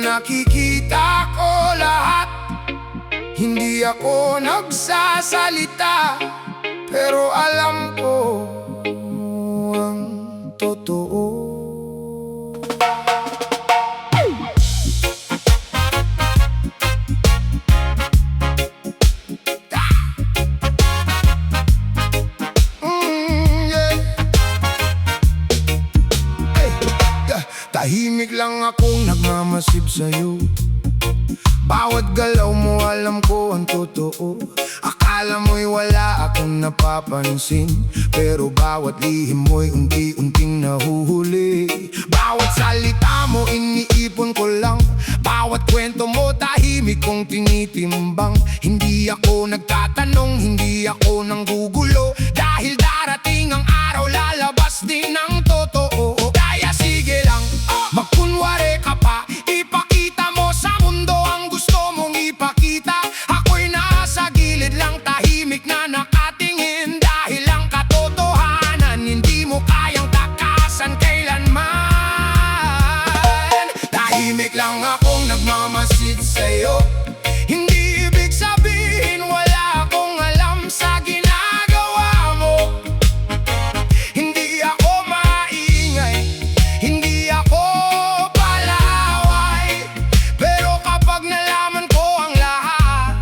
nakikita ko lahat. Hindi ako nagsasalita, pero alam ko ang totoo. Tahimik lang akong nagmamasid sa'yo. Bawat galaw mo alam ko ang totoo. Akala mo'y wala akong napapansin, pero bawat lihim mo'y unti-unting nahuhuli. Bawat salita mo iniipon ko lang, bawat kwento mo tahimik kong tinitimbang. Hindi ako nagtatanong, hindi ako nanggugulo, dahil darating ang araw lalabas din ang totoo. Kaya sige lang, magkunwari ka pa, ipakita mo sa mundo ang gusto mong ipakita. Ako'y nasa gilid lang, tahimik na nakatingin, dahil ang katotohanan hindi mo kayang takasan kailanman. Tahimik lang akong nagmamasid sa'yo. Hindi ibig sabihin wala akong alam sa ginagawa mo. Hindi ako maingay, hindi ako palaway, pero kapag nalaman ko ang lahat,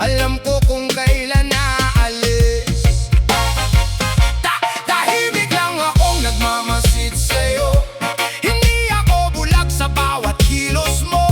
alam ko kung kailan naalis. Tahimik lang akong nagmamasid sa'yo. Hindi ako bulag sa bawat kilos mo.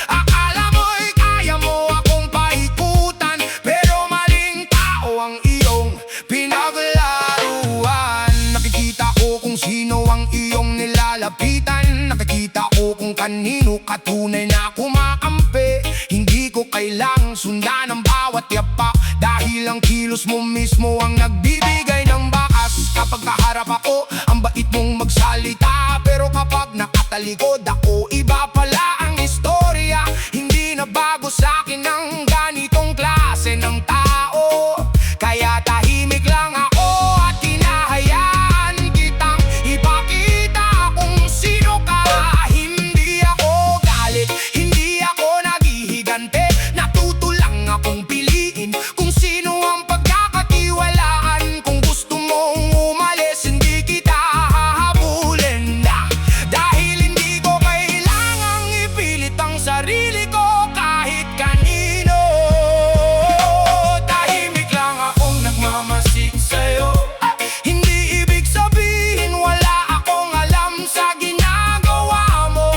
Akala mo'y kaya mo akong paikutan, pero maling tao ang iyong pinaglaruan. Nakikita ko kung sino ang iyong nilalapitan. Nakikita ko kung kanino ka tunay na kumakampi. Hindi ko kailangang sundan ang bawat yapak, dahil ang kilos mo mismo ang nagbibigay ng bakas. Kapag kaharap ako, ang bait mong magsalita, pero kapag nakatalikod ako, iba pala ang istorya. Hindi na bago sa'kin ang ganitong klase ng tao. Kaya tahimik lang ako at hinahayaan kitang ipakita kung sino ka. Hindi ako galit, hindi ako naghihigante, natuto lang akong piliin kung sino ang pagkakatiwalaan. Kung gusto mong umalis, hindi kita hahabulin na, dahil hindi ko kailangang ipilit ang sarili ko kahit kanino. Tahimik lang akong nagmamasid sa'yo. Hindi ibig sabihin wala akong alam sa ginagawa mo.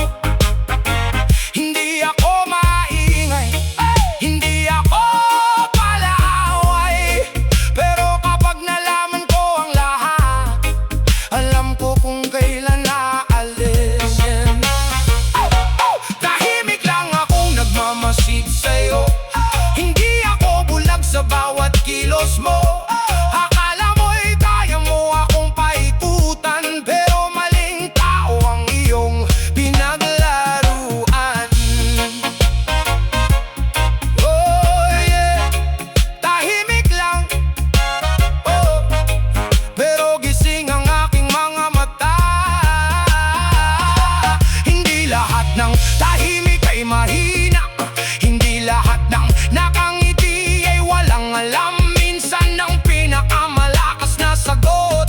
Hindi ako maingay, hindi ako palaway, pero kapag nalaman ko ang lahat, alam ko kung kailan naalis. Tahimik lang akong nagmamasid sa'yo. Hindi ako bulag sa bawat kilos mo. Akala mo'y kaya mo akong paikutan, pero maling tao ang iyong pinaglaruan. Oh yeah, tahimik lang, oh, pero gising ang aking mga mata. Hindi lahat ng tahimik ay mahina, hindi lahat ng nakangiti ay walang alam. Minsan ang pinakamalakas na sagot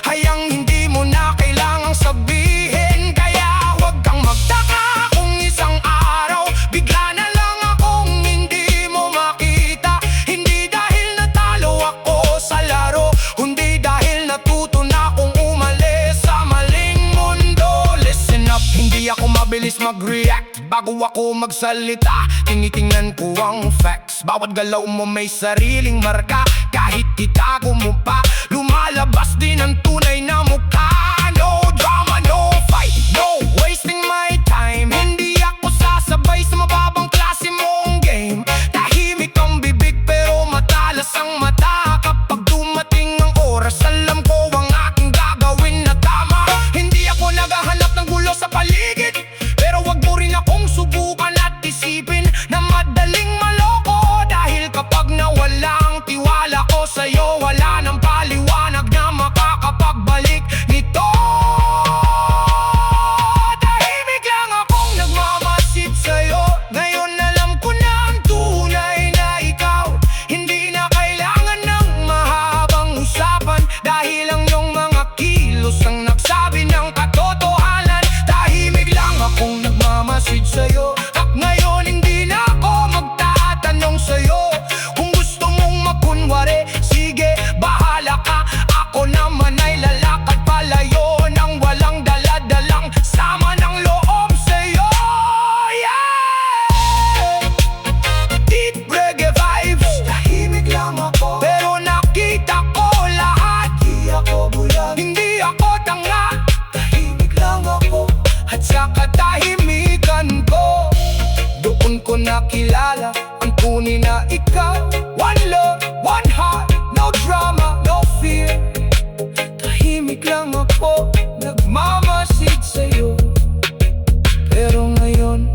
ay ang hindi mo na kailangang sabihin. Kaya huwag kang magtaka kung isang araw bigla na lang akong hindi mo makita. Hindi dahil natalo ako sa laro, kundi dahil natuto na akong umalis sa maling mundo. Listen up, hindi ako mabilis mag-react bago ako magsalita. Tinitingnan ko ang facts, bawat galaw mo may sariling marka. Kahit itago mo pa, lumalabas din ang tunay na mukha. No drama, no fight, no wasting my time. Hindi ako sasabay sa mababang klase mong game. Tahimik ang bibig pero matalas ang mata. Kapag dumating ang oras, alam ko ang aking gagawin na tama. Hindi ako naghahanap ng gulo sa paligid, pero wag mo rin akong subukan at isipin na madaling maloko. Dahil kapag nawala ang tiwala ko sa'yo, wala nang paliwanag na makakapag nagmamasid sa'yo. At ngayon hindi na ako magtatanong sa'yo. Kung gusto mong magkunwari, sige, bahala ka. Ako naman ay lalakad palayo nang walang daladalang sama ng loob sa'yo. Yeah! Deep reggae vibes, tahimik lang ako, pero nakita ko lahat. Di ako bulag, hindi ako tanga, tahimik lang ako. At sa katahimikan ko, doon ko nakilala ang tunay na ikaw. One love, one heart, no drama, no fear. Tahimik lang ako, nagmamasid sa'yo. Pero ngayon,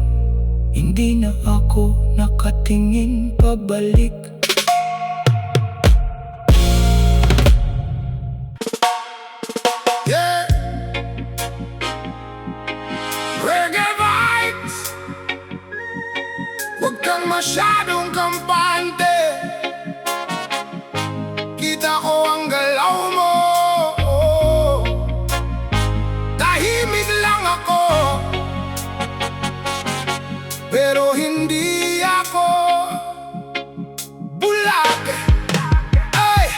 hindi na ako nakatingin pabalik. Yeah! Reggae vibes, huwag kang masyadong kampante. Kita ko ang galaw mo. Tahimik lang ako, pero hindi ako bulag. Ay,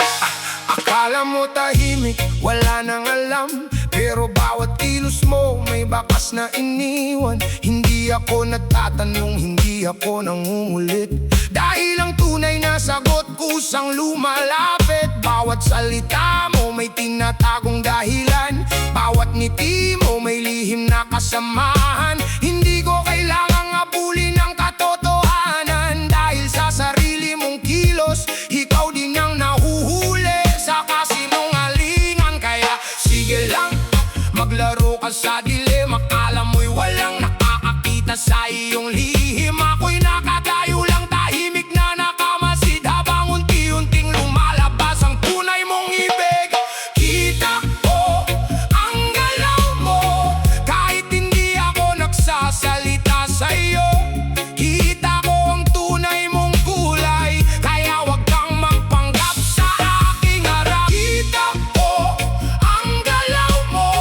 akala mo tahimik, wala nang alam, pero bawat kilos mo may bakas na iniwan. Hindi ako nagtatanong, hindi ako nangungulit, dahil ang tunay na sagot kusang lumalapit. Bawat salita mo may tinatagong dahilan, bawat ngiti mo may lihim na kasamahan. Hindi ko kailangang abulin ang katotohanan, dahil sa sarili mong kilos, ikaw din ang nahuhuli sa kasinungalingan. Kaya sige lang, maglaro ka sa dilim. Akala mo'y walang nakakakita sa iyong lihim. Ako'y nakatayo lang, tahimik na nakamasid, habang unti-unting lumalabas ang tunay mong ibig. Kita ko ang galaw mo, kahit hindi ako nagsasalita sa'yo. Kita ko ang tunay mong kulay, kaya wag kang magpanggap sa aking harap. Kita ko ang galaw mo,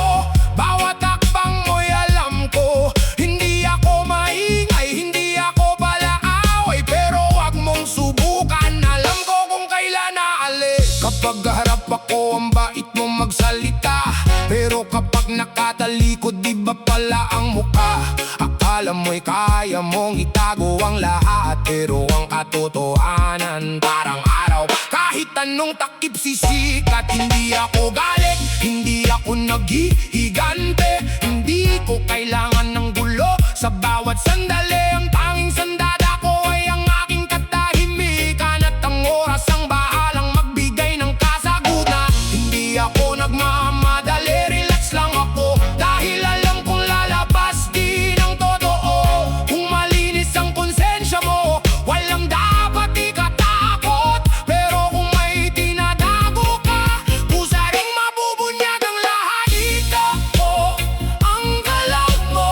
bawat hakbang mo'y alam ko. Hindi ako maingay, hindi ako palaaway, pero wag mong subukan, alam ko kung kailan naalis. Kapag harap ako, ang bait mong magsalita, pero kapag nakatalikod, di ba pala ang muka? Akala mo'y kaya mong itago ang lahat, pero ang katotohanan parang araw, kahit anong takip sisikat. Hindi ako galit, hindi ako naghihigante, hindi ko kailangan ng gulo sa bawat sandali. Ang tanging sandata ko ay ang aking katahimikan, at ang oras ang bahalang magbigay ng kasagutan. Hindi ako nagmamadali, relax lang ako, dahil alam kong lalabas din ang totoo. Kung malinis ang konsensya mo, walang dapat ikatakot, pero kung may tinatago ka, kusa ring mabubunyag ang lahat. Kita ko ang galaw mo,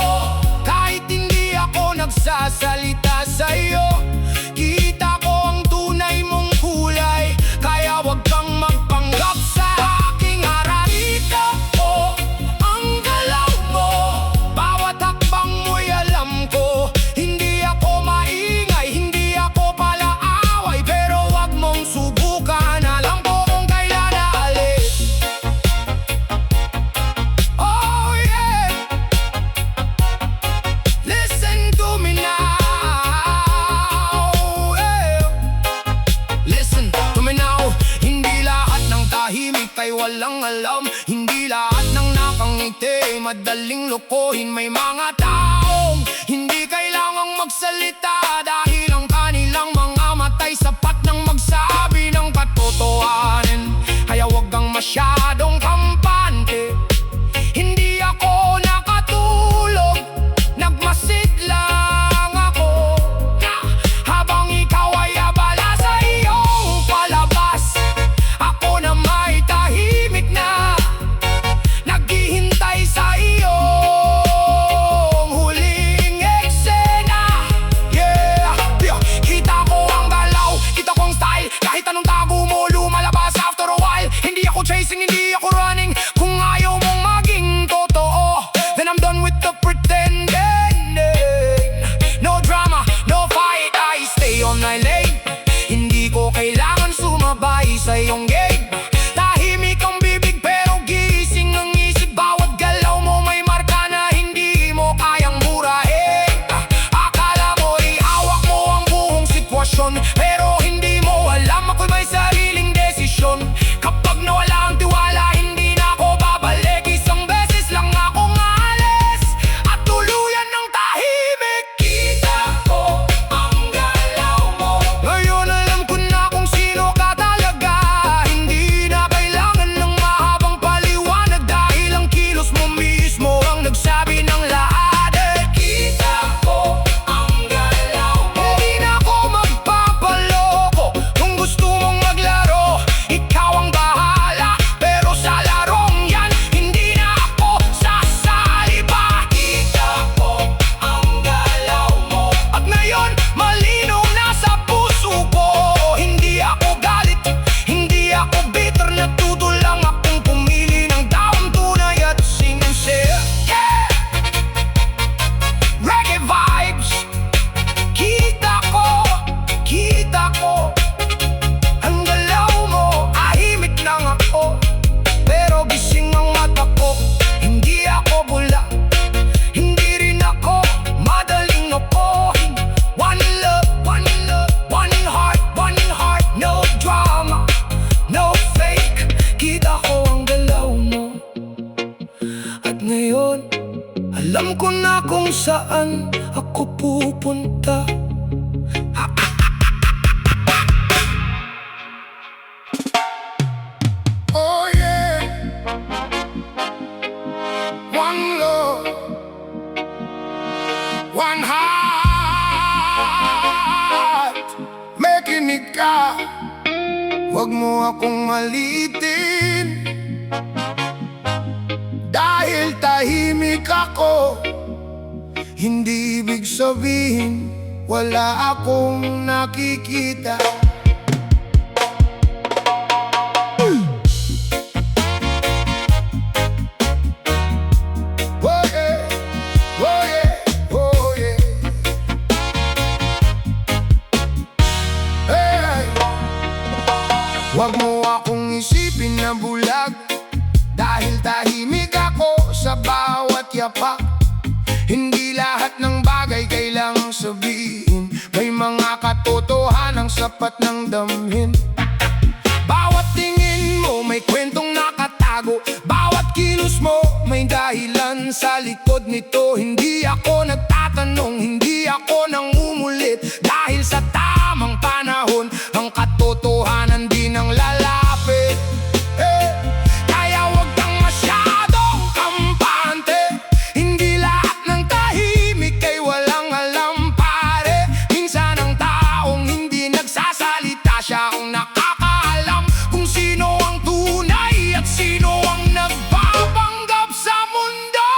kahit hindi ako nagsasalita sa'yo. Kita ko ang tunay mong kulay, kaya wag kang magpanggap sa aking harap. Kita ko ang galaw mo, bawat hakbang mo'y alam ko. Hindi ako maingay, hindi ako palaaway, pero wag mong subukan, alam ko kung kailan naalis. Oh yeah, listen to me now, yeah. Listen to me now. Hindi lahat ng tahimik ay walang alam, hindi lahat ng nakangiti madaling lokohin. May mga taong hindi kailangang magsalita, dahil ang kanilang mga matay sapat nang magsabi ng katotohanan. Kaya wag kang masyadong kampante, hindi ako nakatulog, nagmasid lang ako, habang ikaw ay abala sa iyong palabas. Ako na may tahimik na naghihintay sa iyong saan ako pupunta. Oh yeah, one love, one heart, makinig ka, wag mo akong maliitin. Dahil tahimik ako, hindi ibig sabihin wala akong nakikita. Oh yeah, oh yeah, oh yeah. Hey, wag mo akong isipin na bulag, dahil tahimik ako sa bawat yapak. Hindi lahat ng bagay kailangang sabihin, may mga katotohanang sapat ng damhin. Bawat tingin mo may kwentong nakatago, bawat kilos mo may dahilan sa likod nito. Hindi ako nagtatanong, hindi ako nangumulit, dahil sa tamang panahon ang katotohanan din ang lalapit. Kaya wag kang masyadong kampante, hindi lahat ng tahimik ay walang alam pare. Minsan ang taong hindi nagsasalita, siya ang nakakaalam kung sino ang tunay at sino ang nagpapanggap sa mundo.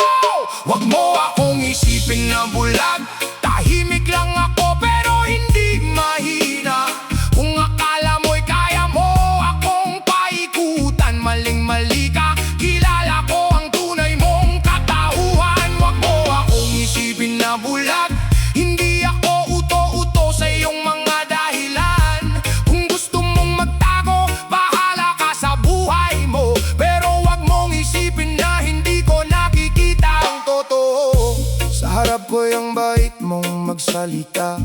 Wag mo akong isipin na bulag, tahimik lang ako pero hindi mahina. Kung akala mo'y kaya mo akong paikutan, maling-mali ka, kilala ko ang tunay mong katauhan. Wag mo akong isipin na bulag, hindi ako uto-uto sa iyong mga dahilan. Kung gusto mong magtago, bahala ka sa buhay mo, pero wag mong isipin na hindi ko nakikita ang totoo. Sa harap ko yung bait mong magsalita,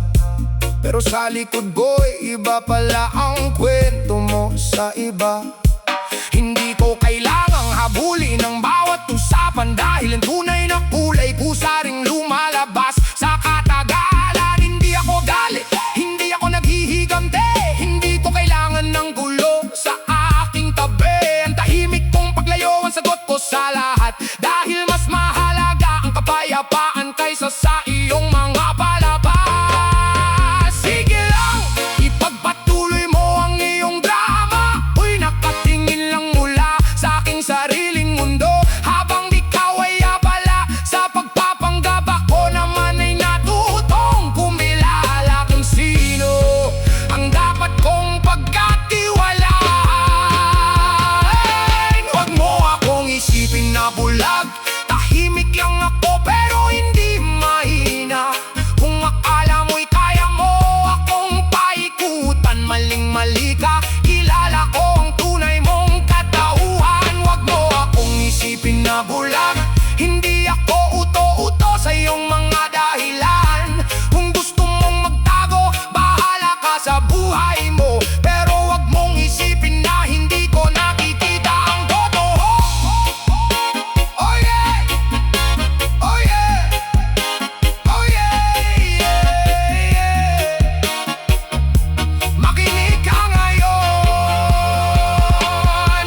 pero sa likod boy, iba pala ang kwento mo sa iba. Hindi ko kailangang habulin ang bawat usapan, dahil ang tunay na kulay pusa ring lumalabas sa katagalan. Hindi ako galit, hindi ako naghihigante, hindi ko kailangan ng gulo sa aking tabi. Ang tahimik kong paglayo ang sagot ko sa lahat, dahil mas mahalaga ang kapayapaan kaysa sa iyong mga palabas. Sige lang, ipagpatuloy mo ang iyong drama. Uy, nakatingin lang mula sa aking sariling mundo, habang ikaw ay abala sa pagpapanggap. Ako naman ay natutong kumilala kung sino ang dapat kong pagkatiwalaan. Huwag mo akong isipin na bulag, tahimik lang ako pero hindi mahina. Kung akala mo'y kaya mo akong paikutan, maling-mali ka, kilala ko ang tunay mong katauhan. Wag mo akong isipin na bulag, hindi ako uto-uto sa iyong mga dahilan. Kung gusto mong magtago, bahala ka sa buhay mo, pero wag mong isipin na hindi ko nakikita ang totoo. Oh yeah, oh yeah, oh yeah, yeah. Makinig ka ngayon,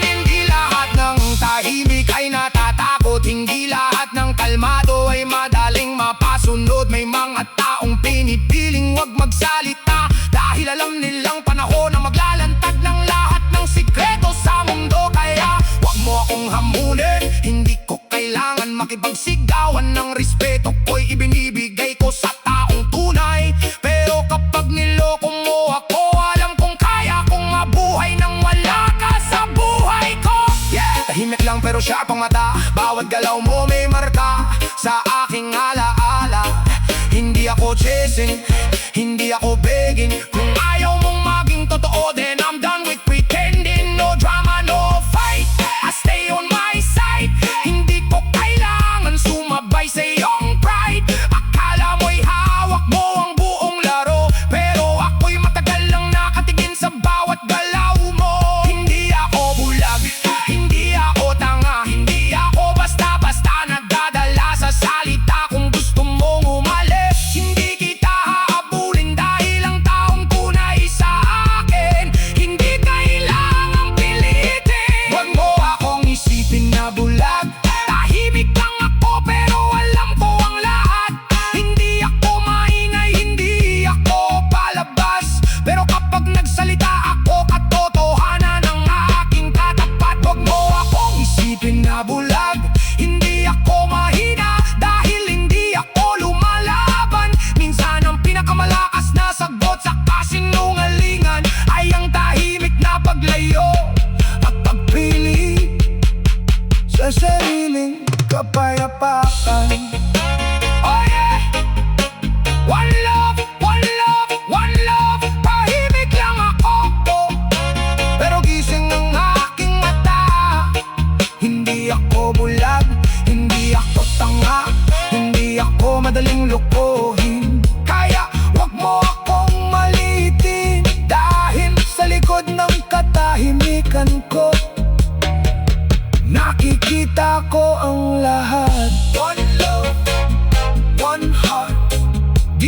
hindi lahat ng tahimik ay natatakot, hindi lahat ng kalmado ay madaling mapasunod. May mga taong pinipiling wag magsalita, dahil alam nilang panahon na maglalantad ng lahat ng sikreto sa mundo. Kaya wag mo akong hamunin, hindi ko kailangan makipagsigawan ng respeto ko'y ibinibigay ko sa taong tunay. Pero kapag niloko mo ako, alam kong kaya kong mabuhay nang wala ka sa buhay ko. Yeah, tahimik lang pero sharp ang mata, bawat galaw mo may marka sa aking alaala. Hindi ako chasing, hindi ako begging. Kung ayaw mong maging totoo, then I'm done with pretending. No drama, no fight, I stay on my side. Hindi ko kailangan sumabay sa iyong pride. Akala mo'y hawak mo ang buong laro, pero ako'y matagal lang nakatingin sa bawat galaw mo. Hindi ako bulag, hindi ako tanga, hindi ako basta-basta nagdadala sa salita. Kung gusto mong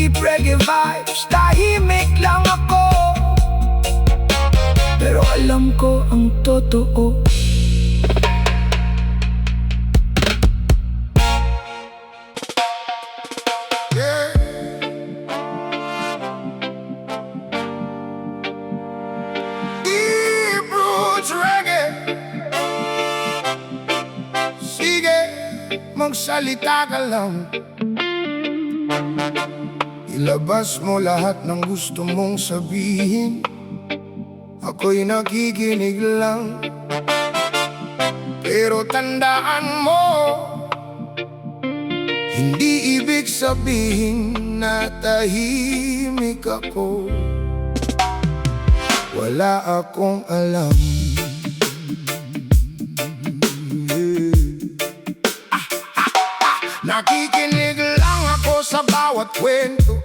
deep reggae vibes. Tahimik lang ako, pero alam ko ang totoo. Deep roots reggae. Sige, magsalita ka lang. Ilabas mo lahat ng gusto mong sabihin. Ako'y nakikinig lang. Pero tandaan mo, hindi ibig sabihin na tahimik ako. Wala akong alam. Nakikinig lang ako sa bawat kwento.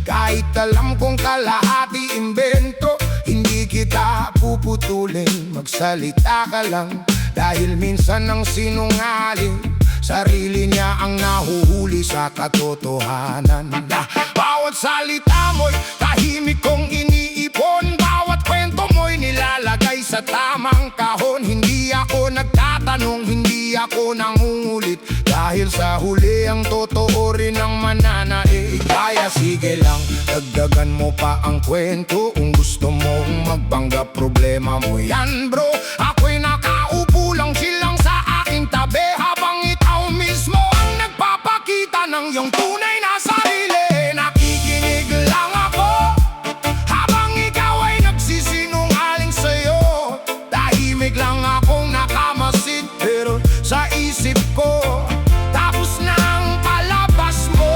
Kahit alam kong kalahati imbento, hindi kita puputulin, magsalita ka lang. Dahil minsan ang sinungaling, sarili niya ang nahuhuli sa katotohanan. Bawat salita mo'y tahimik kong iniipon. Bawat kwento mo'y nilalagay sa tamang kahon. Hindi ako nagtatanong, hindi ako nangungulit, dahil sa huli ang totoo rin ang mananaig. Kaya sige lang, dagdagan mo pa ang kwento. Kung gusto mong magpanggap, problema mo yan bro. Ako'y nakaupo lang, chill lang sa aking tabi, habang ikaw mismo ang nagpapakita ng iyong tunay na sarili. Nakikinig lang ako, habang ikaw ay nagsisinungaling sa'yo. Tahimik lang akong nakamasid, pero sa isip ko tapos na ang palabas mo.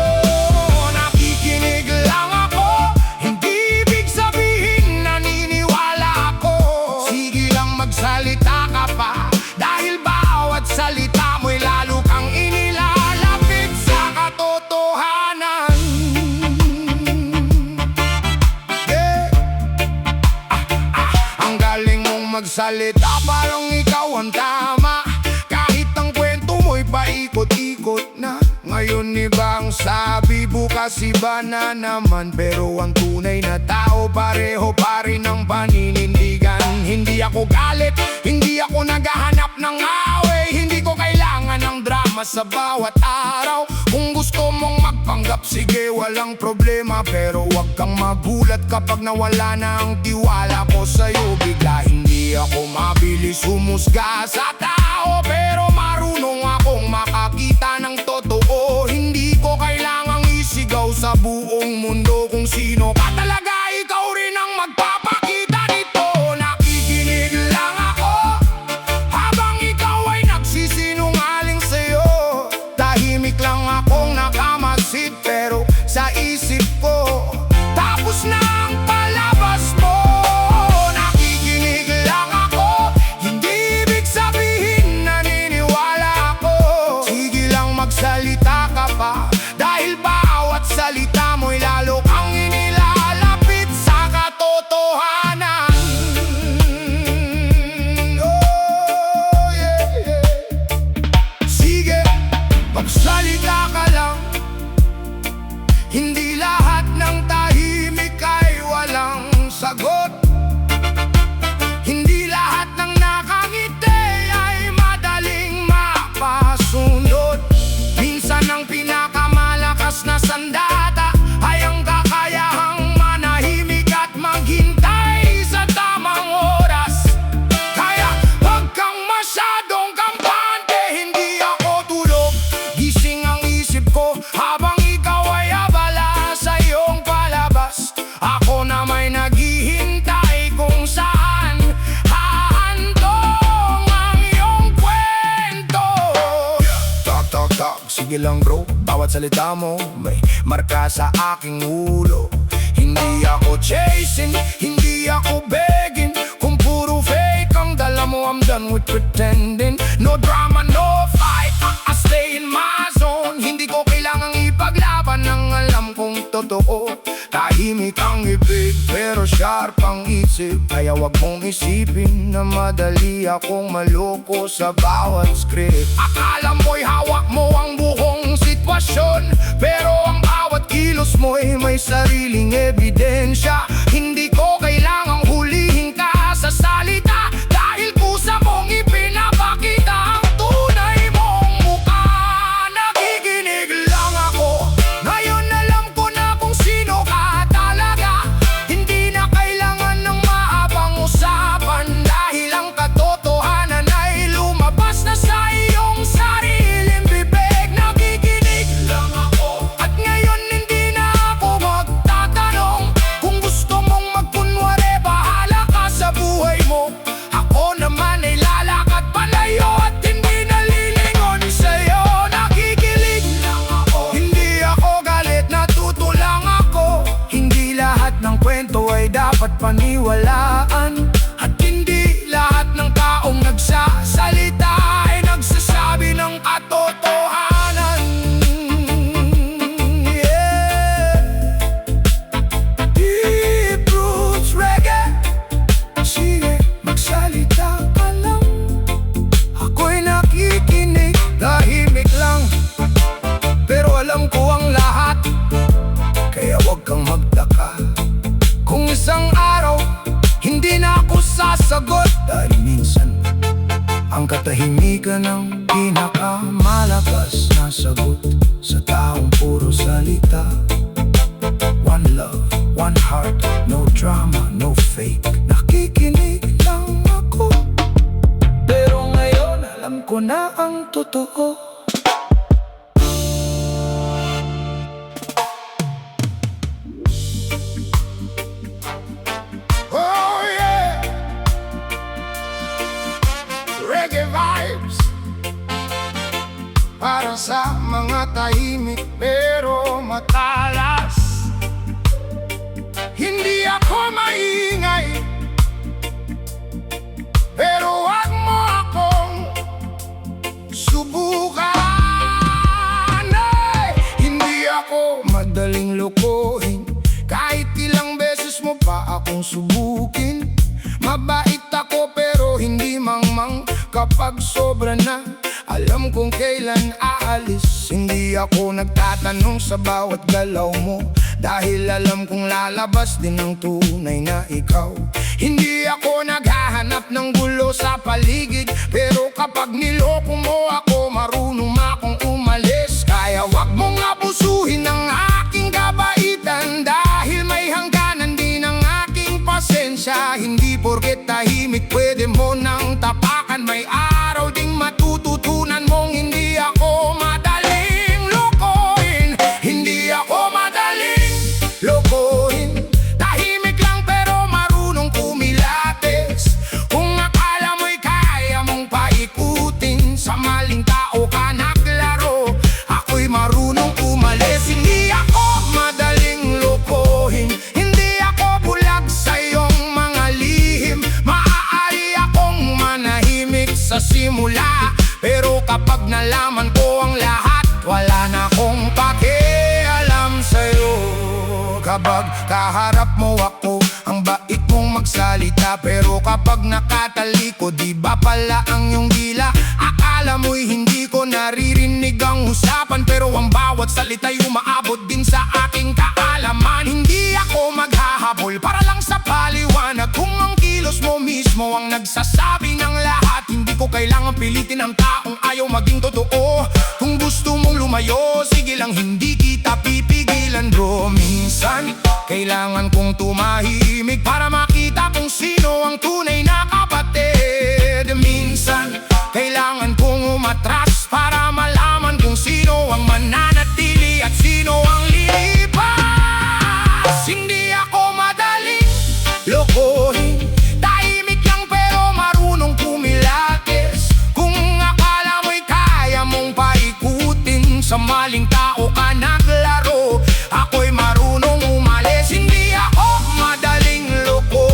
Nakikinig lang ako, hindi ibig sabihin naniniwala ako. Sige lang magsalita ka pa, dahil bawat salita mo'y lalo kang inilalapit sa katotohanan. Yeah. Ang galing mong magsalita, parang ikaw ang tama. Kahit ang kwento mo'y paikot-ikot na. Ngayon iba ang sabi, bukas iba na naman. Pero ang tunay na tao, pareho pa rin ang paninindigan. Hindi ako galit, hindi ako naghahanap ng away. Hindi ko kailangan ng drama sa bawat araw. Kung gusto mong magpanggap, sige walang problema. Pero wag kang magulat kapag nawala na ang tiwala ko sa'yo bigla. Hindi ako mabilis humusga sa tao, pero marunong akong makakita ng totoo. Hindi ko kailangang isigaw sa buong mundo kung sino ka talaga. Ikaw rin ang magpapakita nito. Nakikinig lang ako, habang ikaw ay nagsisinungaling sa'yo. Tahimik lang akong nakamasid, pero sa isip ko tapos na ang palabas mo. Nakikinig lang ako, hindi ibig sabihin naniniwala ako. Sige lang magsalita ka pa, dahil bawat salita mo'y lalo kang inilalapit sa katotohanan. Oh, yeah, yeah. Sige, magsalita ka lang. Hindi lahat ng tahimik ay walang sagot. Hindi lahat ng nakangiti ay madaling mapasunod. Minsan ang pinakamalakas na sandata ay ang kakayahang manahimik at maghintay sa tamang oras. Kaya wag kang masyadong kampante, hindi ako tulog. Gising ang isip ko habang ikaw ay abala sa iyong palabas. Ako na may naghihintay kung saan hahandong ang iyong kwento. Talk, talk, talk, sige lang bro. Bawat salita mo may marka sa aking ulo. Hindi ako chasing, hindi ako begging. Kung puro fake ang dala mo, I'm done with pretending. No drama, no fight, I stay in my zone. Hindi ko kailangang ipaglaban ang alam kong totoo. Tahimik ang ibig, pero sharp ang isip. Kaya wag mong isipin na madali akong maloko sa bawat script. Akala mo'y hawak mo ang buong sitwasyon, pero ang bawat Bawat kilos mo'y may sariling ebidensya. Hindi ko kailangang hulihin ka sa salita, dahil kusa mong ipinapakita ang tunay mong mukha. Nakikinig lang ako, ngayon alam ko na kung sino ka talaga. Hindi na kailangan ng mahabang usapan, dahil ang katotohanan ay lumabas na sa iyong sariling bibig. Nakikinig lang ako, at ngayon hindi na ako magtatanong. Kung gusto mong magkunwari, bahala ka sa buhay mo. Ako naman ay lalakad palayo at hindi nalilingon sa'yo. Nakikilig lang ako, hindi ako galit, natuto lang ako. Hindi lahat ng kwento ay dapat paniwalaan, at hindi lahat ng taong nagsasalita ay nagsasabi ng katotohanan. Yeah. Deep roots reggae, sige, magsalita ka lang. Ako'y nakikinig, tahimik lang, pero alam ko ang lahat. Kaya huwag kang magtaka kung isang araw hindi na ako sasagot, dahil minsan ang katahimikan ng pinakamalakas na sagot sa taong puro salita. One love, one heart, no drama, no fake. Nakikinig lang ako, pero ngayon alam ko na ang totoo. Oh yeah, reggae vibes para sa mga tahimik pero matalas. Hindi ako maingay, pero wag mo akong subukan. Ay, hindi ako madaling lokohin, kahit ilang beses mo pa akong subukin. Mabait ako pero hindi mangmang kapag sobra na. Alam kung kailan aalis, hindi ako nagtatanong sa bawat galaw mo, dahil alam kong lalabas din ang tunay na ikaw. Hindi ako naghahanap ng gulo sa paligid, pero kapag niloko mo ako, marunong akong umalis. Kaya wag mong abusuhin ang aking kabaitan, dahil may hangganan din ang aking pasensya. Hindi porket tahimik pwede mo nang tapakan, may araw ding matututunan mong hindi ako madaling lokohin. Hindi ako madaling lokohin, tahimik lang pero marunong kumilates. Kung akala mo'y kaya mong paikutin, sa maling tao ka naglaro, ako'y marunong umalis. Hindi ako madaling lokohin, hindi ako bulag sa iyong mga lihim. Maaari akong manahimik sa simula, pero kapag nalaman ko ang lahat, wala na akong pakialam sa'yo. Kapag kaharap mo ako, ang bait mong magsalita, pero kapag nakatalikod, di ba pala ang iyong dila? Akala mo'y hindi ko naririnig ang usapan, pero ang bawat salita'y umaabot din sa aking kaalaman. Hindi ako maghahabol para lang sa paliwanag, kung ang kilos mo mismo ang nagsasabi ng lahat. Hindi ko kailangan pilitin ang taong ayaw maging totoo. Kung gusto mong lumayo, sige lang, hindi kita pipigilan bro. Minsan, kailangan kong tumahimik para makita kung sino ang tunay na kapatid. Minsan, kailangan kong umatras para malaman kung sino ang mananatili at sino ang lilipas. Hindi ako madaling lokohin, tahimik lang pero marunong kumilates. Kung akala mo'y kaya mong paikutin, sa maling tao ka naglaro, ako'y marunong umalis. Hindi ako madaling lokohin,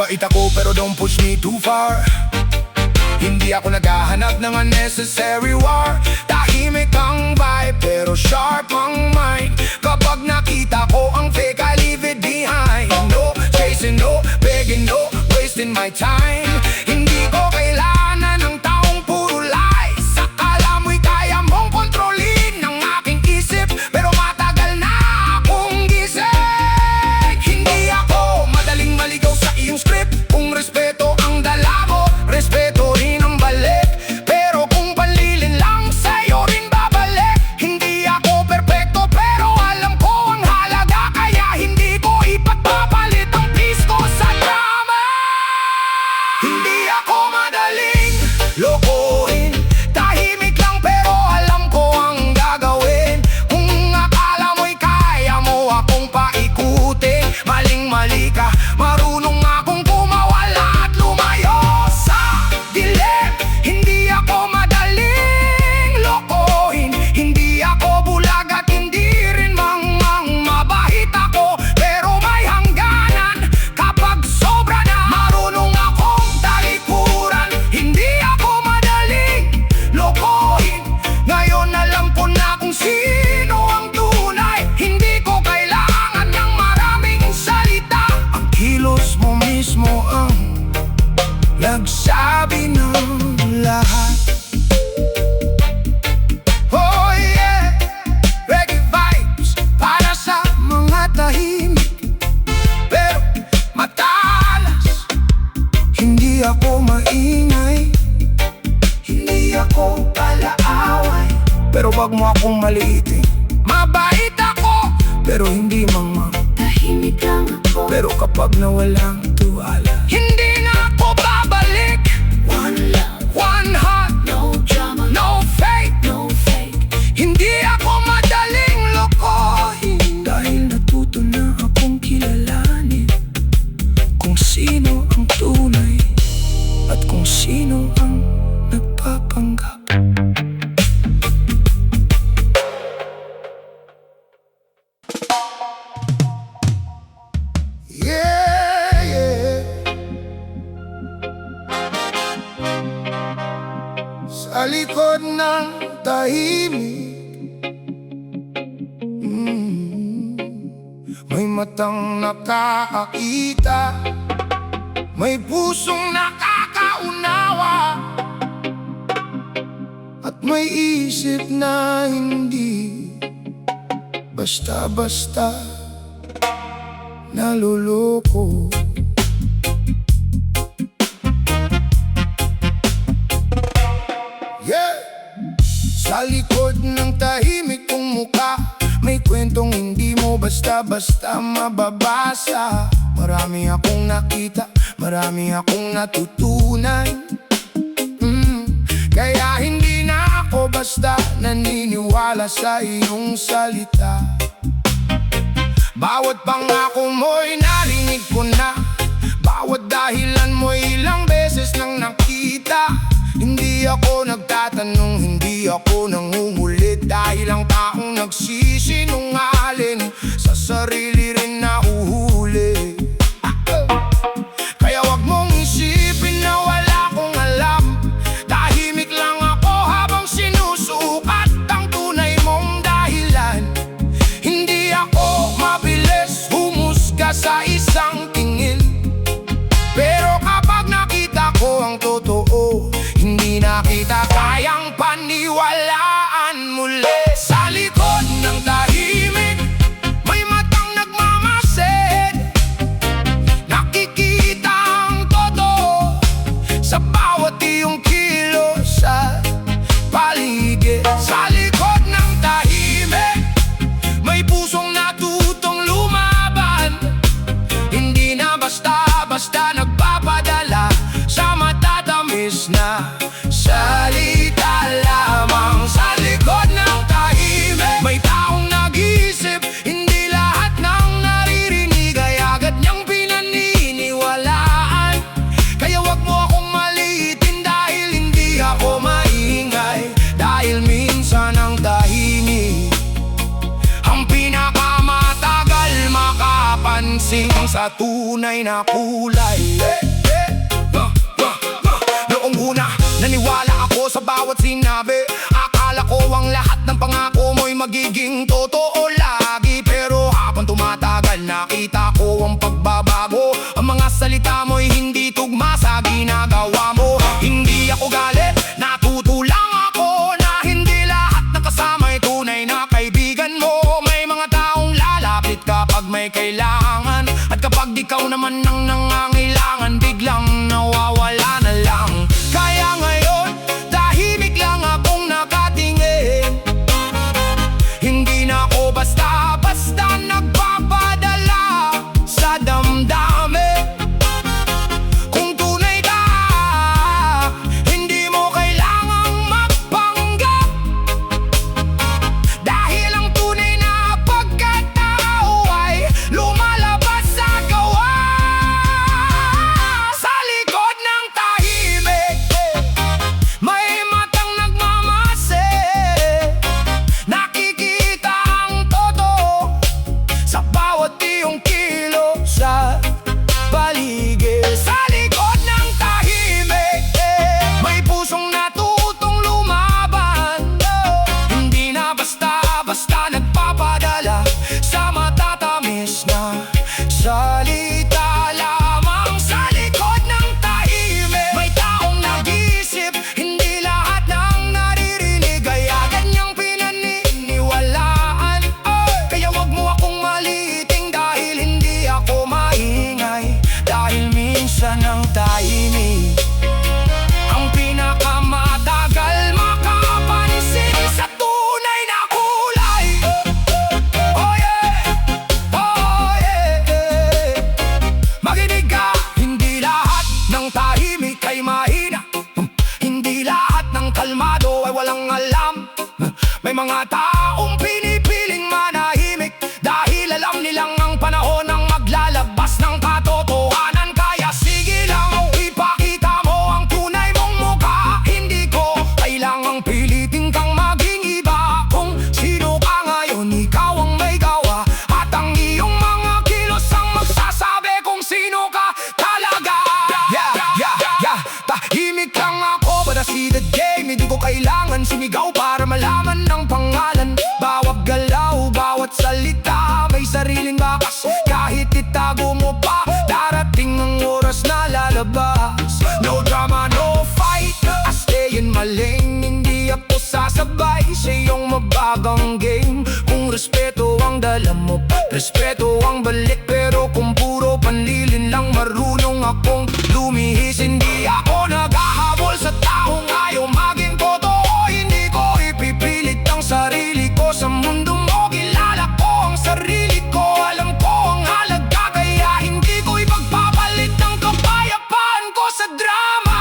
Mabait ako pero don't push me too far. Hindi ako naghahanap ng unnecessary war. Tahimik ang vibe pero sharp ang mind. Kapag nakita ko ang fake, I leave it behind. No chasing, no begging, no wasting my time. Hindi ko kailangan ng taong puro lies. Akala mo'y kaya mong kontrolin ng aking isip, pero matagal na akong gising. Hindi ako madaling maligaw sa iyong script. Kung respeto ang dala mo, respeto rin ang balik. Pero kung panlilin lang, sa'yo rin babalik. Hindi ako perpekto pero alam ko ang halaga. Kaya hindi ko ipagpapalit ang peace ko sa drama. Hindi ako madaling lokohin. Tahimik lang pero alam ko ang gagawin. Kung akala mo'y kaya mo akong paikutin, maling-mali ka. Marunong akong kumawala at lumayo sa dilim. Hindi ako madaling lokohin. Hindi ako bulag at hindi rin mangmang. Mabait ako pero may hangganan. Kapag sobra na, marunong akong talikuran. Hindi ako madaling lokohin. Ngayon alam ko na kung sino ang tunay. Hindi ko kailangan ng maraming salita. Ang kilos mo mismo ang nagsabi ng lahat. Oh yeah, reggae vibes para sa mga tahimik pero matalas. Hindi ako maingay, hindi ako palaaway, pero wag mo akong maliitin. Mabait ako pero hindi mangmang. Tahimik lang ako, Pero kapag nawalang tuwala, hindi na ako babalik. one love, One heart, no drama, no fake. no fake. Hindi ako madaling lokohin, dahil natuto na akong kilalanin kung sino ang tunay at kung sino ang nagpapanggap. Yeah, yeah. Sa likod ng tahimik, may matang nakakakita, may pusong nakakaunawa, at may isip na hindi basta-basta naluloko. Yeah! Sa likod ng tahimik kong muka, may kwentong hindi mo basta-basta mababasa. Marami akong nakita, marami akong natutunan. Kaya hindi na ako basta naniniwala sa iyong salita. Bawat pangako mo'y narinig ko na, bawat dahilan mo'y ilang beses nang nakita. Hindi ako nagtatanong, hindi ako nangungulit, dahil ang taong nagsisinungaling sa sarili rin na uhuli. Kaya wag mong isipin na wala akong alam. Tahimik lang ako habang sinusukat ang tunay mong dahilan. Hindi ako mabilis humusga sa isang tingin, pero kapag nakita ko ang totoo, hindi na kita kayang paniwalaan muli. Sa likod ng tahimik, may matang nagmamasid. Nakikita ang totoo sa bawat iyong kilos sa paligid. Sa likod ng tahimik, may pusong natutong lumaban. Hindi na basta-basta nagpapadala sa matatamis na salita. sa tunay na kulay. Noong una, naniwala ako sa bawat sinabi. Akala ko ang lahat ng pangako mo'y magiging totoo lagi. Pero habang tumatagal, nakita ko ang pagbabago. Ang mga salita mo'y hindi tugma sa ginagawa mo. Hindi ako galit, natuto lang ako na hindi lahat ng kasama'y tunay na kaibigan mo. May mga taong lalapit kapag may kailangan, at kapag ikaw naman ang nangangailangan, biglang nawawala na lang. Kaya ngayon, tahimik lang akong nakatingin. Hindi na ako basta-basta nagpapadala sa damdamin. Kung tunay ka, hindi mo kailangang magpanggap. Dahil ang tunay na pagkatao ay lumalabas sa gawa. Sa likod ng tahimik, may matang nagmamasid. Nakikita ang totoo sa bawat iyong kilo sa paligid. Sa likod ng tahimik, may pusong natutong lumaban. Hindi na basta-basta nagpapadala sa matatamis na salita lamang. Sa likod ng tahimik, may taong nag-iisip. Hindi lahat ng naririnig ay ganyang pinaniniwalaan. Kaya wag mo akong maliiting dahil hindi ako maingay. Dahil minsan ang tahimik ang pinakamatagal makapansin sa tunay na kulay. Oh yeah, oh yeah. Makinig ka, hindi lahat ng tahimik ay mahina. Hindi lahat ng kalmado ay walang alam. May mga taong pinipiling manahimik dahil alam nilang ang panahon ang maglalabas ng katotohanan. Kaya sige lang, ipakita mo ang tunay mong mukha. Hindi ko kailangang pilitin kang maging iba. Kung sino ka ngayon, ikaw ang may gawa. At ang iyong mga kilos ang magsasabi kung sino ka talaga. Tahimik lang ako, but I see the game. Hindi ko kailangan sumigaw para malaman ng pangalan. Bawat galaw, bawat salita may sariling bakas. Kahit itago mo pa, darating ang oras na lalabas. No drama, no fight, I stay in my lane. Hindi ako sasabay sa iyong mabagang game. Kung respeto ang dala mo, respeto ang balik. Pero kung puro panlilin lang, marunong akong lumihis. Hindi ako naghahabol sa taong ayaw maging totoo. Hindi ko ipipilit ang sarili ko sa mundo mo. Kilala ko ang sarili ko, alam ko ang halaga. Kaya hindi ko ipagpapalit ang kapayapaan ko sa drama.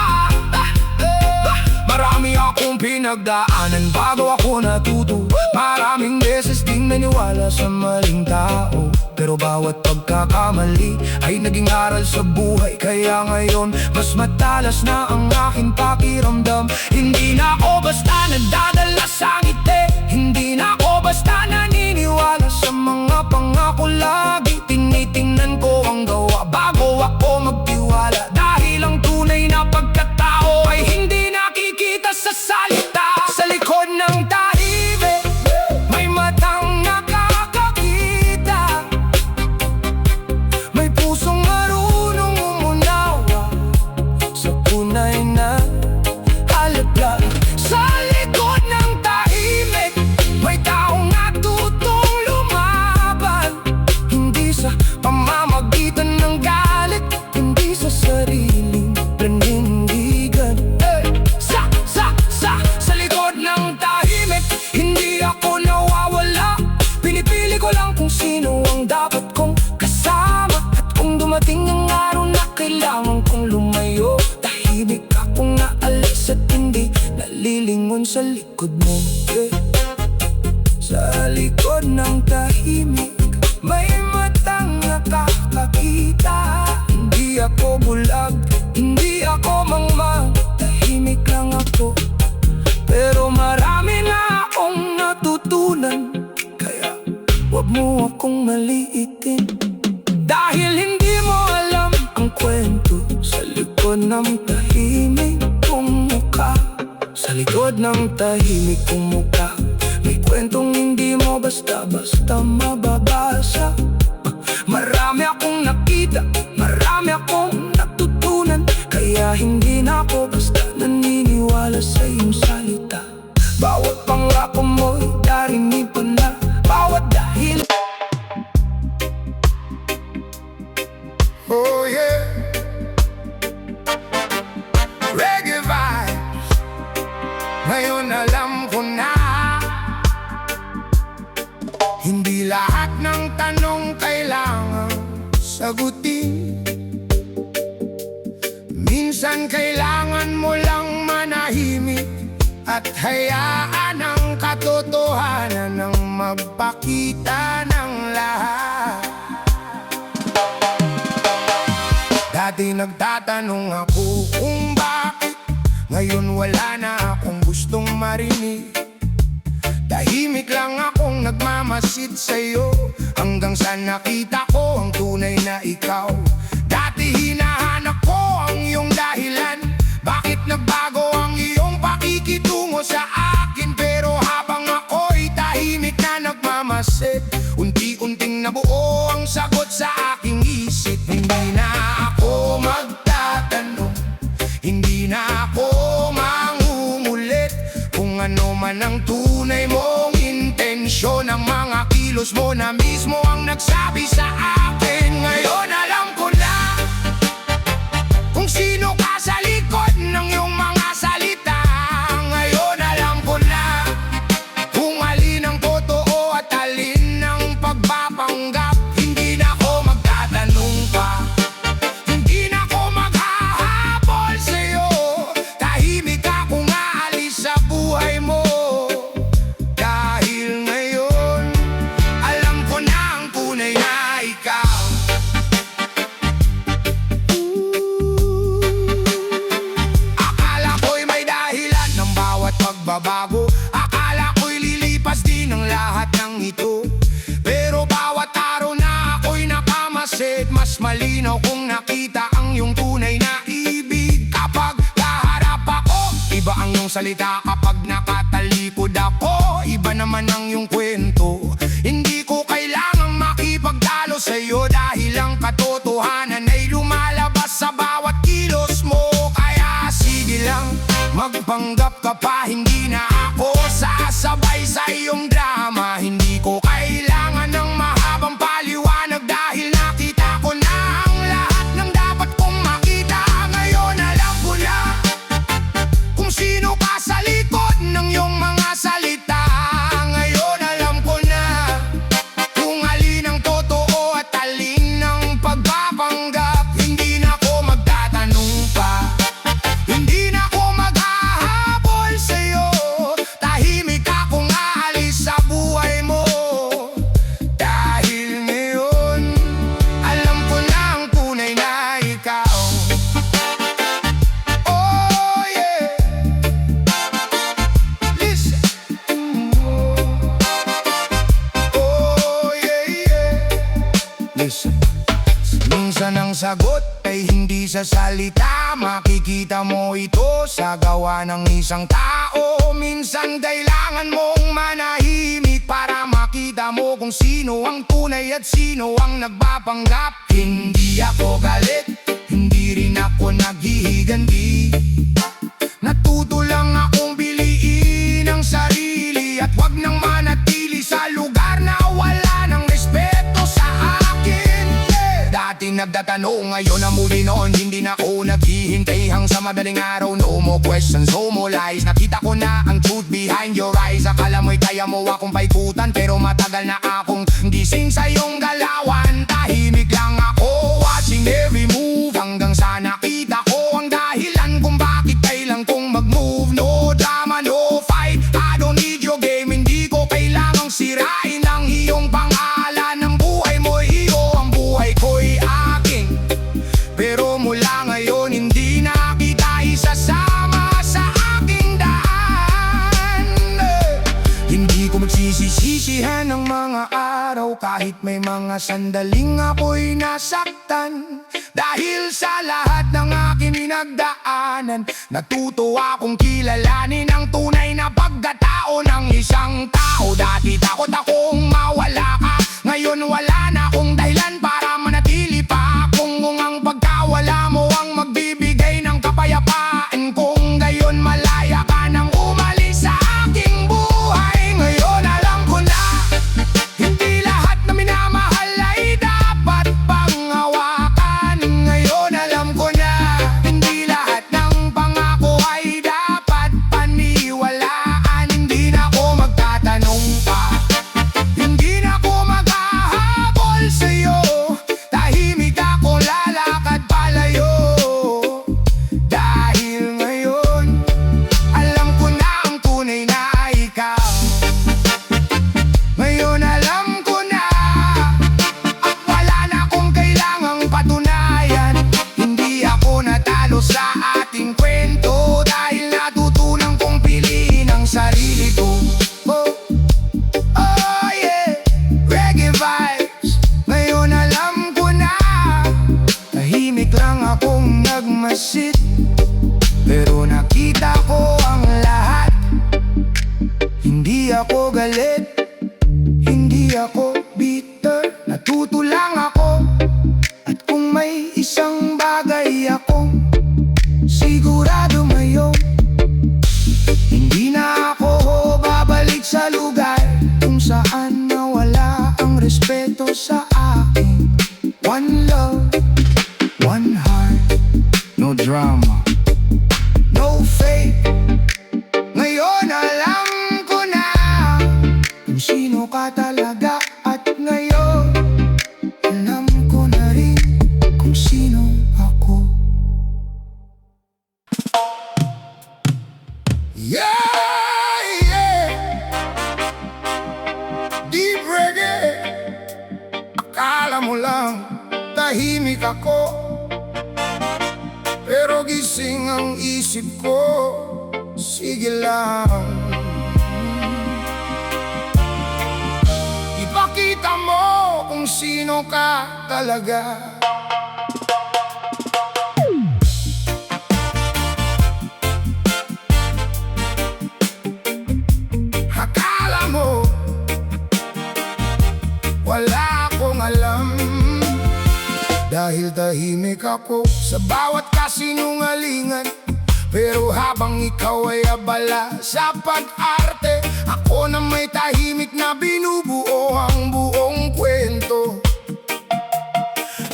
Marami akong pinagdaanan bago ako natuto. Maraming beses ding naniwala sa maling tao. Pero bawat pagkakamali ay naging aral sa buhay. Kaya ngayon, mas matalas na ang aking pakiramdam. Hindi na ako basta nagdadala sa ngiti. Hindi na ako basta naniniwala sa mga pangako. Lagi tinitingnan ko ang gawa bago ako magtiwala. Dahil ang tunay na pagkatao ay hindi nakikita sa salita. Sa likod ng tahimik, may matang nakakakita. May pusong marunong umunawa sa tunay na halaga. Sa likod ng tahimik, may taong natutong lumaban. Hindi sa pamamagitan ng galit, hindi sa sariling panindigan. Sa likod ng tahimik, hindi ako nawawala. Pinipili ko lang kung sino ang dapat kong kasama. At kung dumating ang araw na kailangan kong lumayo, tahimik akong naalis at hindi nalilingon sa likod mo. Sa likod ng tahimik, may matang nakakakita. Hindi ako bulag, hindi ako mangmang. Tahimik lang ako, pero marami na akong natutunan. Kaya wag mo akong maliitin. Dahil hindi ng tahimik kong mukha, sa likod ng tahimik kong mukha, may kwentong hindi mo basta-basta mababasa. Marami akong nakita, marami akong natutunan, kaya hindi na ako basta naniniwala sa iyong salita. Bawat pangako mo'y darimi pa na, bawat dahil. Oh yeah, reggae vibes. Ngayon alam ko na, hindi lahat ng tanong kailangan sagutin. Minsan kailangan mo lang manahimik at hayaan ang katotohanan ng magpakita ng lahat. Dati nagtatanong ako kung bakit ngayon wala na akong gustong marinig. Tahimik lang akong nagmamasid sa'yo, hanggang sa nakita ko ang tunay na ikaw. Dati hinahanap ko ang iyong dahilan, bakit nagbago ang iyong pakikitungo sa akin. Pero habang ako'y tahimik na nagmamasid, unti-unting nabuo ang sagot sa aking isip. Hindi na ako magtatanong, hindi na ako mangungulit kung ano man ang tunay mong intensyon. Ang mga kilos mo na mismo ang nagsabi sa akin. Ngayon alam ko na kung sino ka sa likod ng iyong mga salita. Ngayon alam ko na kung alin ang totoo at alin ang pagpapanggap. Hindi na ako magtatanong pa, hindi na ako maghahabol sa'yo. Tahimik akong aalis sa buhay mo, dahil ngayon alam ko na ang tunay na ikaw. Akala ko'y may dahilan ng bawat pagbabago, akala ko'y lilipas din ang lahat ng ito. Pero bawat araw na ako'y nakamasid, mas malinaw kung nakita ang iyong tunay na ibig. Kapag kaharap ako, iba ang iyong salita. Kapag nakatalikod ako, iba naman ang iyong kwento. Hindi ko kailangang makipagtalo sa'yo, dahil ang katotohanan ay lumalabas sa bawat kilos mo. Kaya sige lang, magpanggap ka pa, hindi na ako sasabay sa iyong drama. Hindi ko kailangan ng mahabang paliwanag, dahil nakita ko na ang lahat ng dapat kong makita. Ngayon alam ko na kung sino ka sa likod ng iyong mga salita. Ngayon alam ko na kung alin ang totoo at alin ang pagpapanggap. Hindi na ako magtatanong pa, hindi na ako maghahabol sa'yo. Tahimik akong aalis sa buhay mo, dahil ngayon alam ko na ang tunay na ikaw. Oh yeah, listen. Oh yeah, yeah. Listen. Minsan ang sagot ay hindi sa salita, makikita mo ito sa gawa ng isang tao. Minsan kailangan mong manahimik para makita mo kung sino ang tunay at sino ang nagpapanggap. Hindi ako galit, hindi rin ako naghihigandi. Natuto lang akong biliin ang sarili, at wag nang manatili sa lugar na wala ng respeto sa akin. Dati nagtatanong, ngayon na muli noon. Hindi na ako naghihintay hang sa madaling araw. No more questions, no more lies. Nakita ko na ang truth behind your eyes. Akala mo'y kaya mo akong paikutan, pero matagal na akong gising sa iyong galawan. Tahimik lang ako, watching every move, hanggang sa nakita ko ang dahilan kung bakit kailan kong mag-move. No drama, no fight, I don't need your game. Hindi ko kailangang sirain ang iyong pangalan. Ang buhay mo'y iyo, ang buhay ko'y aking. Pero mula ngayon hindi na kita isasama sa aking daan. Hindi ko magsisisi sisihan ng mga araw kahit may mga sandaling ako'y nasaktan. Dahil sa lahat ng aking pinagdaanan, natuto akong kilalanin ang tunay na pagkatao ng isang tao. Dati takot akong mawala ka, ngayon wala na akong dahilan para manatili pa. Kung ang pagkawala mo ang magbibigay ng kapayapaan, kung gayon malaya ka nang umalis sa aking buhay. Ngayon alam ko na hindi lahat na minamahal ay dapat panghawakan. Ngayon alam ko na hindi lahat ng pangako ay dapat paniwalaan. Hindi na ako magtatanong pa, hindi na ako maghahabol sa'yo. Tahimik ako, lalakad palayo. Dahil ngayon alam ko na ang tunay na ikaw. Ngayon alam ko na at wala na akong kailangang patunayan. Hindi ako natalo sa ating kwento dahil natutunan kong piliin ang sarili ko. Oh, oh yeah, reggae vibes. Ngayon alam ko na tahimik lang akong nagmasid, pero nakita ko ang lahat. Hindi ako galit, hindi ako bitter, natuto lang ako. At kung may isang bagay akong sigurado ngayon, hindi na ako babalik sa lugar kung saan nawala ang respeto sa akin. One love, one heart, no drama, no fake. Ngayon alam ko na kung sino ka talaga. At ngayon alam ko na rin kung sino ako. Yeah, yeah. Deep reggae. Akala mo lang tahimik ako, pero gising ang isip ko. Sige lang, ipakita mo kung sino ka talaga. Akala mo wala akong alam, dahil tahimik ako sa bawat kasinungalingan. Pero habang ikaw ay abala sa pag-arte, ako na may tahimik na binubuo ang buong kwento.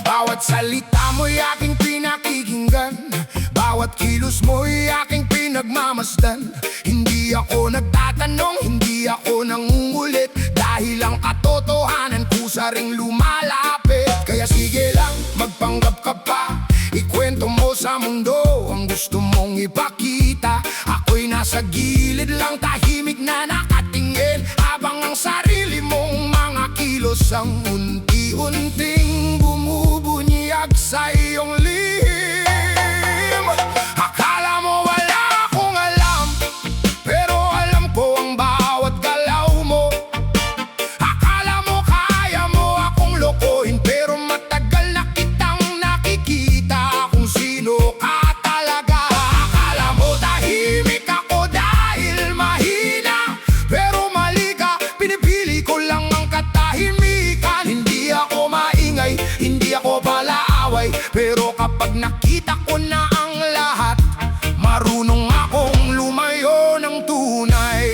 Bawat salita mo'y aking pinakikinggan, bawat kilos mo'y aking pinagmamasdan. Hindi ako nagtatanong, hindi ako nangungulit, dahil ang katotohanan kusa ring lumalapit. Kaya sige lang, magpanggap ka pa, ikwento mo sa mundo ang gusto mong ipakita. Ako'y nasa gilid lang, tahimik na nakatingin, habang ang sarili mong mga kilos ang unti-unting bumubunyag sa iyong lihim. Akala mo wala akong alam, pero alam ko ang bawat galaw mo. Akala mo kaya mo akong lokohin, pero matagal na kitang nakikita kung sino ka talaga. Akala mo tahimik ako dahil mahina, pero mali ka, pinipili ko lang ang katahimikan. Hindi ako maingay, hindi ako palaaway, pero kapag nakita ko na ang lahat, marunong akong lumayo ng tunay.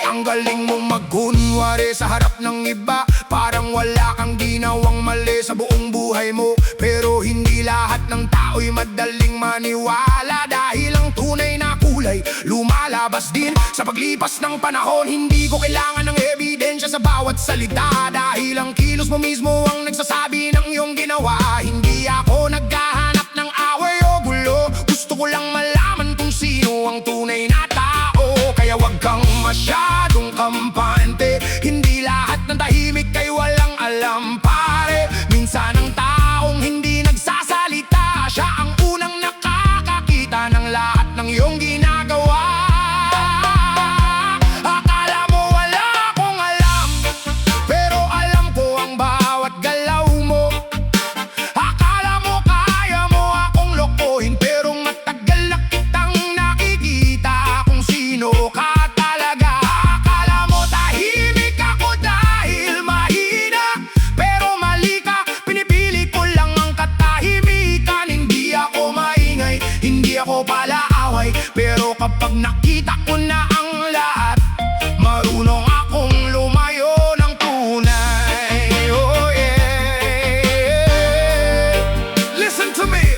Ang galing mong magkunwari sa harap ng iba, parang wala kang ginawang mali sa buong buhay mo. Pero hindi lahat ng tao'y madaling maniwala, dahil ang tunay na kulay lumalabas din sa paglipas ng panahon. Hindi ko kailangan ng ebidensya sa bawat salita, dahil ang kilos mo mismo ang nagsasabi ng iyong ginawa. Hindi ako naghahanap ng away o gulo, gusto ko lang malaman kung sino ang tunay na tao. Kaya wag kang masyadong kampante, hindi lahat ng tahimik ay walang alam, pare. Minsan ang taong hindi nagsasalita, siya ang unang nakakakita ng lahat ng iyong ginagawa. Akala mo wala pag nakita ko na ang lahat, marunong akong lumayo ng tunay. Oh yeah. Listen to me.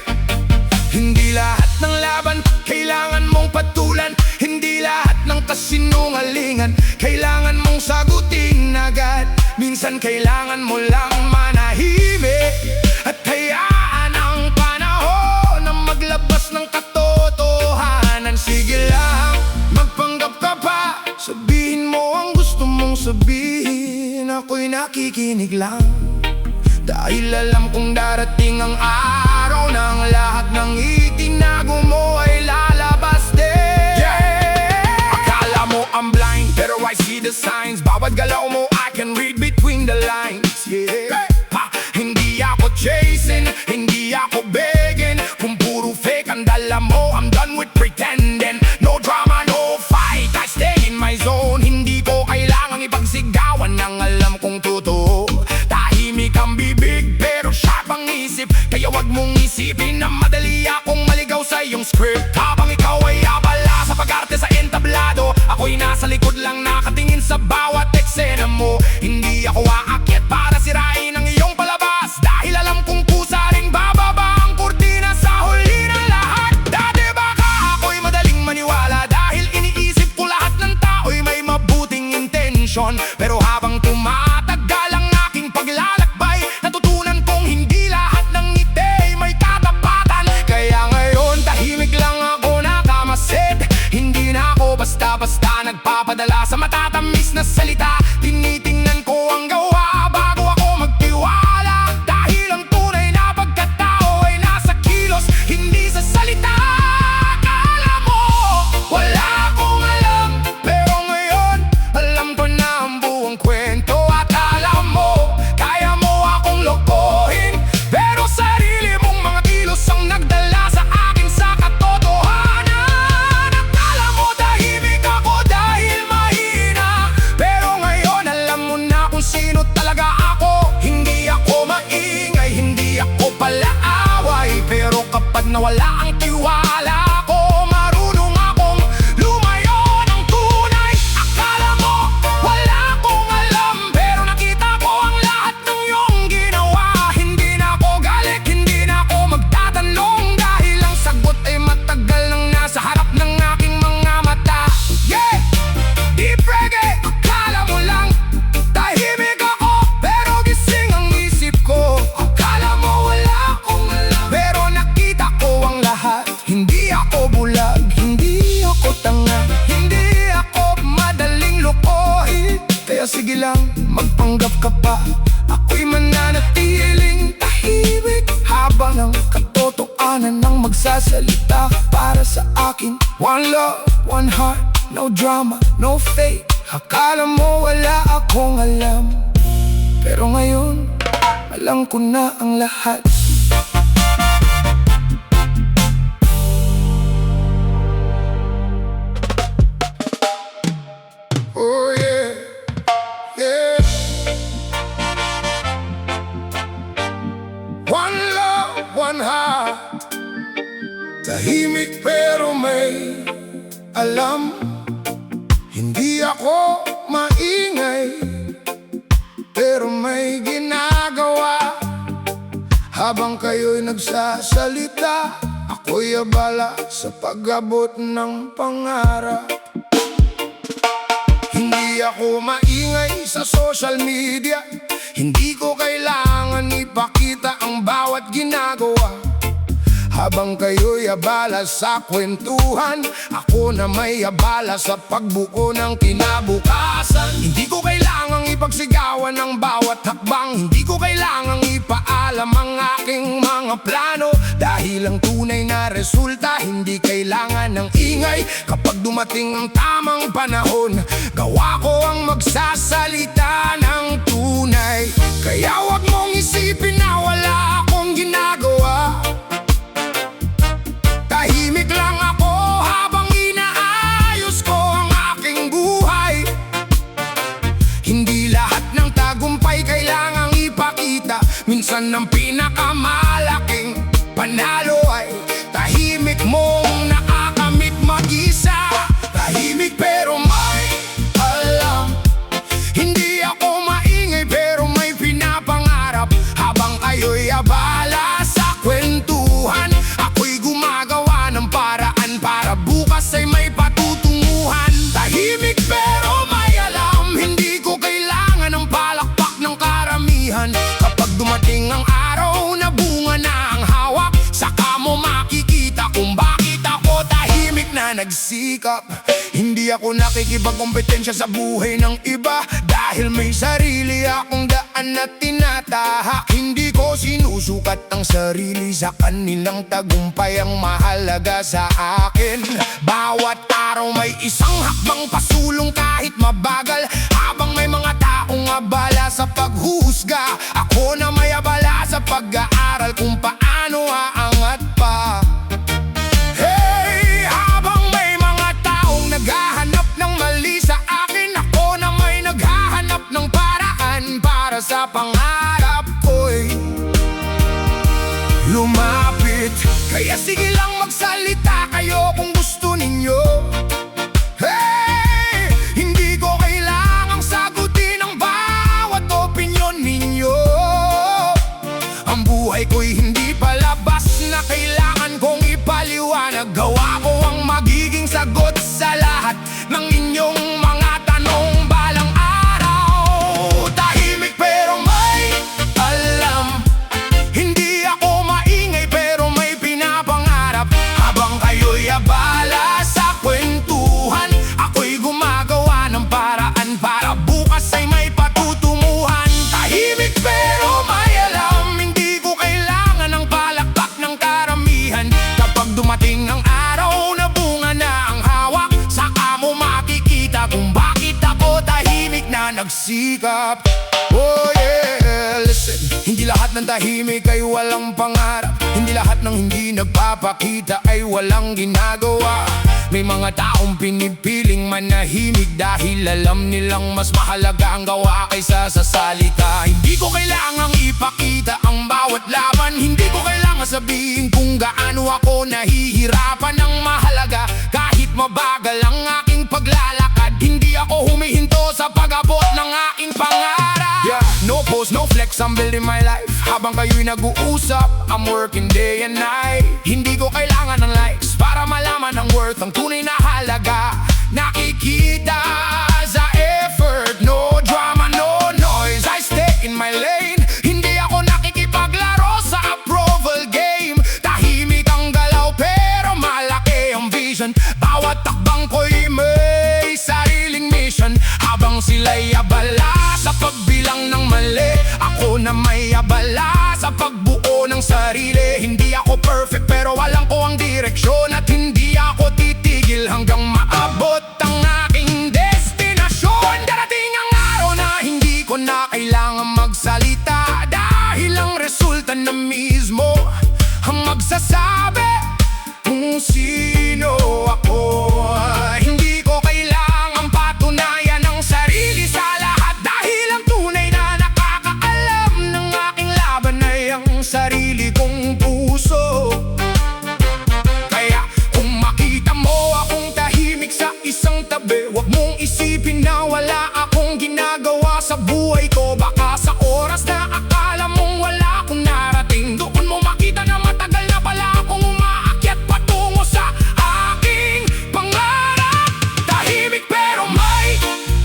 Hindi lahat ng laban kailangan mong patulan. Hindi lahat ng kasinungalingan kailangan mong sagutin agad. Minsan kailangan mo lang manahimik at hayaan ang panahon na maglabas ng katotohanan. Sige lang, magpanggap ka pa, sabihin mo ang gusto mong sabihin. Ako'y nakikinig lang, dahil alam kong darating ang araw ng lahat ng itinago mo ay lalabas din. Akala mo I'm blind, pero I see the signs. Bawat galaw mo I can read between the lines. Yeah. Ha, hindi ako chasing, hindi ako begging. Kung puro fake ang dala mo, I'm done with pretending. No drama, no fight, I stay in my zone. Hindi ko kailangang ipagsigawan ng alam kong totoo. Tahimik ang bibig, pero sharp ang isip. Kaya wag mong isipin na madali akong maligaw sa iyong script. Habang ikaw ay abala sa pag-arte sa entablado, ako'y nasa likod lang nakatingin sa bawat eksena mo. Hindi ako aakyat para sirain ang iyong palabas, dahil alam kong kusa ring bababa ang kurtina sa huli ng lahat. Dati baka ako'y madaling maniwala, dahil iniisip ko lahat ng tao'y may mabuting intensyon. Pero habang tumatagal ang aking paglalakbay, natutunan kong hindi lahat ng ngiti may katapatan. Kaya ngayon tahimik lang ako nakamasid. Hindi na ako basta-basta nagpapadala sa matatamis na salita. Tinitingnan ko ang gawa bago ako magtiwala, dahil ang tunay na pagkatao ay nasa kilos, hindi sa salita. Akala mo wala akong alam, pero ngayon alam ko na ang buong kwento. Akala mo kaya mo akong lokohin, pero sarili mong mga kilos ang nagdala sa akin sa katotohanan. Akala mo tahimik ako dahil mahina, pero ngayon alam mo na kung sino talaga ako. Hindi ako maingay, hindi ako palaaway, pero kapag nawala ang tiwala ko, marunong akong lumayo ng tunay. Akala mo wala akong alam, pero nakita ko ang lahat ng iyong ginawa. Hindi na ako galit, hindi na ako magtatanong, dahil ang sagot ay matagal nang nasa harap ng aking mga mata. Yeah! Deep reggae, akala mo lang tahimik ako, pero gising ang isip ko. Akala mo wala akong alam, pero nakita ko ang lahat. Hindi ako bulag, hindi ako tanga, hindi ako madaling lokohin. Kaya sige lang, magpanggap ka pa, ako'y mananatiling tahimik habang ang katotohanan ng magsasalita para sa akin. One love, one heart, no drama, no fake. Akala mo wala akong alam, pero ngayon alam ko na ang lahat. Oh yeah, yeah. One love, one heart. Tahimik pero may alam. Hindi ako maingay, pero may ginagawa. Habang kayo'y nagsasalita, ako'y abala sa pag-abot ng pangarap. Hindi ako maingay sa social media, hindi ko kailangan ipakita ang bawat ginagawa. Habang kayo'y abala sa kwentuhan, ako na may abala sa pagbuo ng kinabukasan. Hindi ko kailangang ipagsigawan ang bawat hakbang, hindi ko kailangang ipaalam ang aking mga plano, dahil ang tunay na resulta hindi kailangan ng ingay. Kapag dumating ang tamang panahon, gawa ko ang magsasalita ng tunay. Kaya wag mong isipin na wala akong ginagawa. Tahimik lang ako habang inaayos ko ang aking buhay. Hindi lahat ng tagumpay kailangang ipakita. Minsan ang pinakamalaking panalo ay tahimik mong nakakamit mag-isa. nagsisikap. Hindi ako nakikipagkompetensya sa buhay ng iba, dahil may sarili akong daan na tinatahak. Hindi ko sinusukat ang sarili sa kanilang tagumpay, ang mahalaga sa akin. Bawat araw may isang hakbang pasulong kahit mabagal, habang may mga taong abala sa paghuhusga. Ako na may abala sa pag-aaral kung paano aangat pa. Hey, habang may mga taong naghahanap ng mali sa akin, ako na may naghahanap ng paraan para sa pangarap ko'y lumapit. Kaya sige lang magsalita kayo kung gusto ninyo. Hey, hindi ko kailangang sagutin ang bawat opinyon ninyo. Ang buhay ko'y hindi palabas na kailangan kong ipaliwanag. Gawa ko ang magiging sagot sa lahat ng inyong mga tanong balang araw. Tahimik pero may alam, hindi ako maingay pero may pinapangarap. Habang kayo'y abala sa kwentuhan, ako'y gumagawa ng paraan para bukas ay may patutunguhan. Tahimik pero may alam, hindi ko kailangan ng palakpak ng karamihan. Kapag dumating ang araw na bunga na ang hawak, saka mo makikita kung bakit ako tahimik na nagsikap. Oh yeah, listen. Hindi lahat ng tahimik ay walang pangarap, hindi lahat ng hindi nagpapakita ay walang ginagawa. May mga taong pinipiling manahimik dahil alam nilang mas mahalaga ang gawa kaysa sa salita. Hindi ko kailangang ipakita ang bawat laban, hindi ko kailangan sabihin kung gaano ako nahihirapan. Ang mahalaga kahit mabagal ang aking paglalakad, hindi ako humihinto sa pag-abot ng aking pangarap. Yeah, no pose, no flex, I'm building my life. Habang kayo'y nag-uusap, I'm working day and night. Hindi ko kailangan ng likes para malaman ang worth, ang tunay na halaga. Nakikita sa effort, no drama, no noise. I stay in my lane, hindi ako nakikipaglaro sa approval game. Tahimik ang galaw pero malaki ang vision. Bawat takbang ko'y may sariling mission. Habang sila'y abala sa pagbilang ng mali, ako na may abala sa pagbuo ng sarili. Hindi ako perfect pero alam ko ang direksyon, at hindi ako titigil hanggang maabot ang aking destinasyon. Darating ang araw na hindi ko na kailangan magsalita, dahil ang resulta na mismo ang magsasabi kung sino ako. Hindi ko kailangang patunayan ang sarili sa lahat, dahil ang tunay na nakakaalam ng aking laban ay ang sarili kong puso. Kaya kung makita mo akong tahimik sa isang tabi, huwag mong isipin na wala akong ginagawa sa buhay ko. Baka sa oras na akala mong wala akong narating, doon mo makita na matagal na pala akong umaakyat patungo sa aking pangarap. Tahimik pero may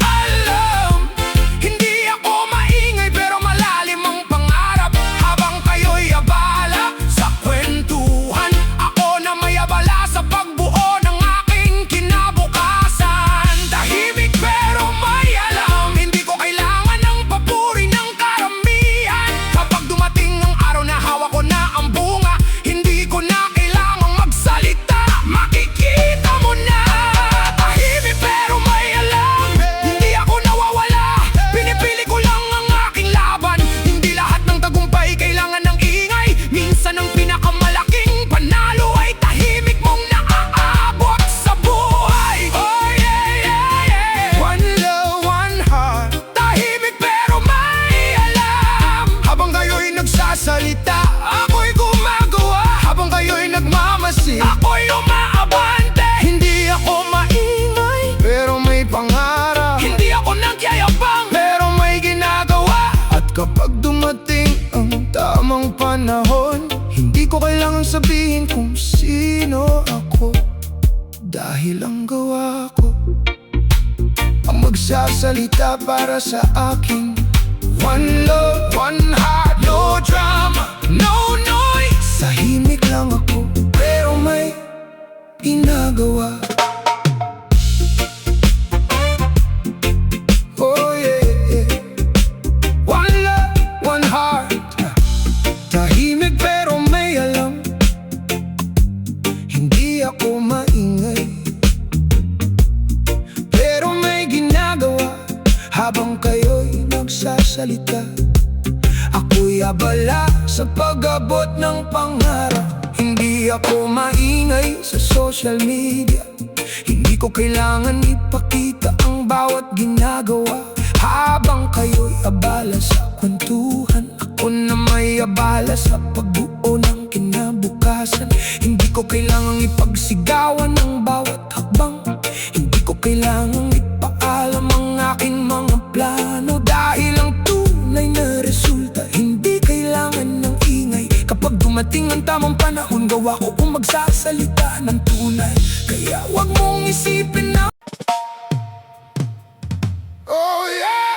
alam, hindi ako maingay pero malalim ang pangarap. Habang kayo'y abala sa kwentuhan, ako na may abala sa pagbuo ng aking kinabukasan. Tahimik pero may alam, hindi ko kailangan ng papuri ng karamihan. Kapag dumating ang araw na hawak ko na ang bunga, hindi ko na kailangang magsalita, makikita mo na. Tahimik pero may alam, hindi ako nawawala, pinipili ko lang ang aking laban. Hindi lahat ng tagumpay kailangan ng ingay, minsan ang pinakamalaking panalo ay tahimik mong naaabot sa buhay. Oh yeah, yeah, yeah. One love, one heart. Tahimik pero may alam, habang kayo'y nagsasalita, ako'y gumagawa. Habang kayo'y nagmamasid, ako'y umaabante. Hindi ako maingay pero may pangarap, hindi ako nagyayabang pero may ginagawa. At kapag dumating ang tamang panahon, hindi ko kailangang sabihin kung sino ako, dahil ang gawa ko ang magsasalita para sa aking one love, one heart. No drama, no noise. Tahimik lang ako pero may ginagawa. habang kayo'y nagsasalita. Ako'y abala sa pag-abot ng pangarap. Hindi ako maingay sa social media, hindi ko kailangan ipakita ang bawat ginagawa. Habang kayo'y abala sa kwentuhan, ako na may abala sa pagbuo ng kinabukasan. Hindi ko kailangang ipagsigawan ang bawat hakbang, hindi ko kailangang ipaalam ang aking mga plano. Dahil ang tunay na resulta, hindi kailangan ng ingay. Kapag dumating ang tamang panahon, gawa ko kung magsasalita ng tunay. Kaya wag mong isipin na oh yeah!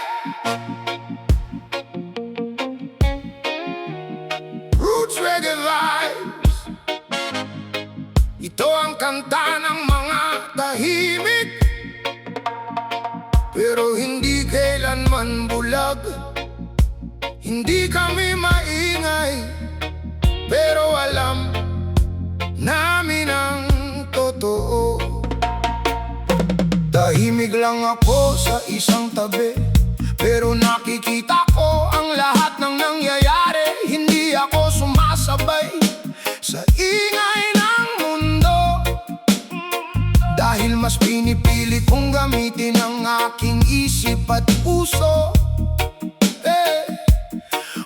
Roots reggae vibes. Ito ang kanta ng mga tahimik, pero hindi kailanman bulag. Hindi kami maingay, pero alam namin ang totoo. Tahimik lang ako sa isang tabi, pero nakikita ko ang lahat ng nangyayari. Hindi ako sumasabay sa ingay ng mundo, dahil mas pinipili kong gamitin ang aking isip at puso.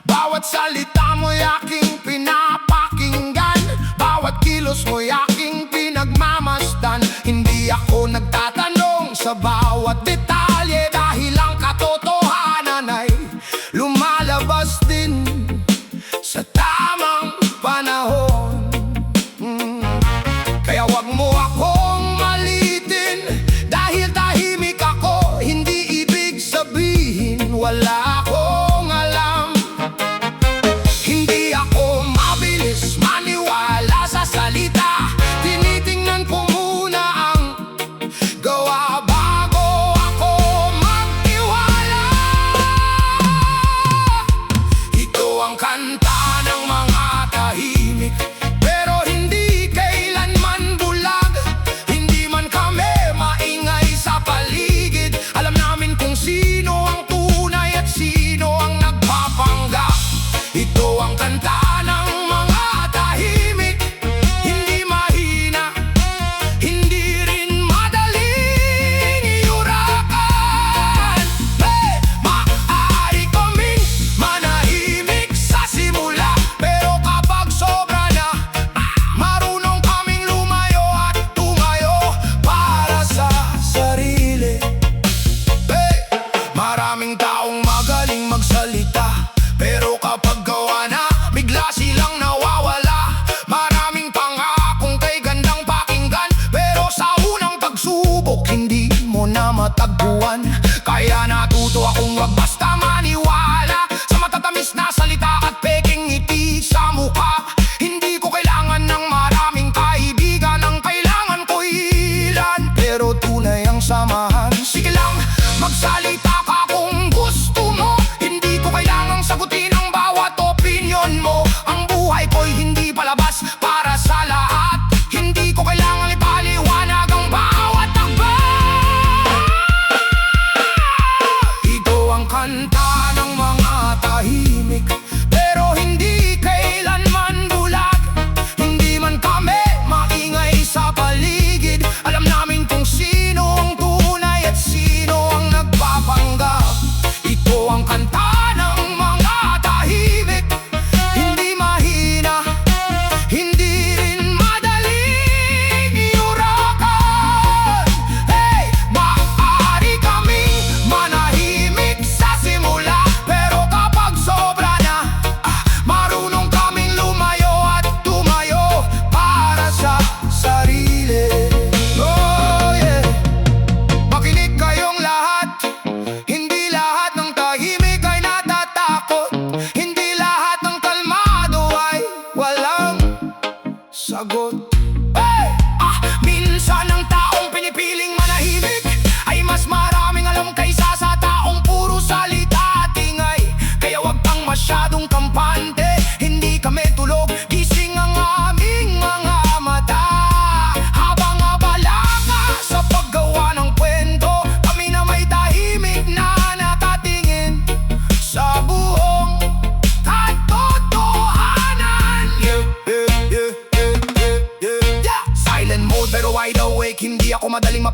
Bawat salita mo'y aking pinapakinggan, bawat kilos mo'y aking pinagmamasdan. Hindi ako nagtatanong sa bawat detalye, dahil ang katotohanan ay lumalabas din sa tamang panahon. Kaya wag mo akong malitin, dahil tahimik ako, hindi ibig sabihin wala akong alam. Hindi ako mabilis maniwala sa salita, tinitingnan ko muna ang gawa bago ako magtiwala. Ito ang kanta ng mga tahimik, pero hindi kailanman bulag. Hindi man kami maingay sa paligid, alam namin kung sino ang tunay at sino ang nagpapanggap. Ito ang kanta ng mga tahimik, hindi mahina, hindi rin madaling iurakan. Maaari kaming manahimik sa simula, pero kapag sobra na, marunong kaming lumayo at tumayo para sa sarili. Maraming taong magaling magsalita, pero kapag gawa na, bigla silang nawawala. Maraming pangakong kay gandang pakinggan, pero sa unang pagsubok, hindi mo na matagpuan. Kaya natuto akong wag basta maniwala sa matatamis na salita at peking ngiti sa mukha. Hindi ko kailangan ng maraming kaibigan, ang kailangan ko ilan, pero tunay ang samahan. Sige lang, magsalita ka kung gusto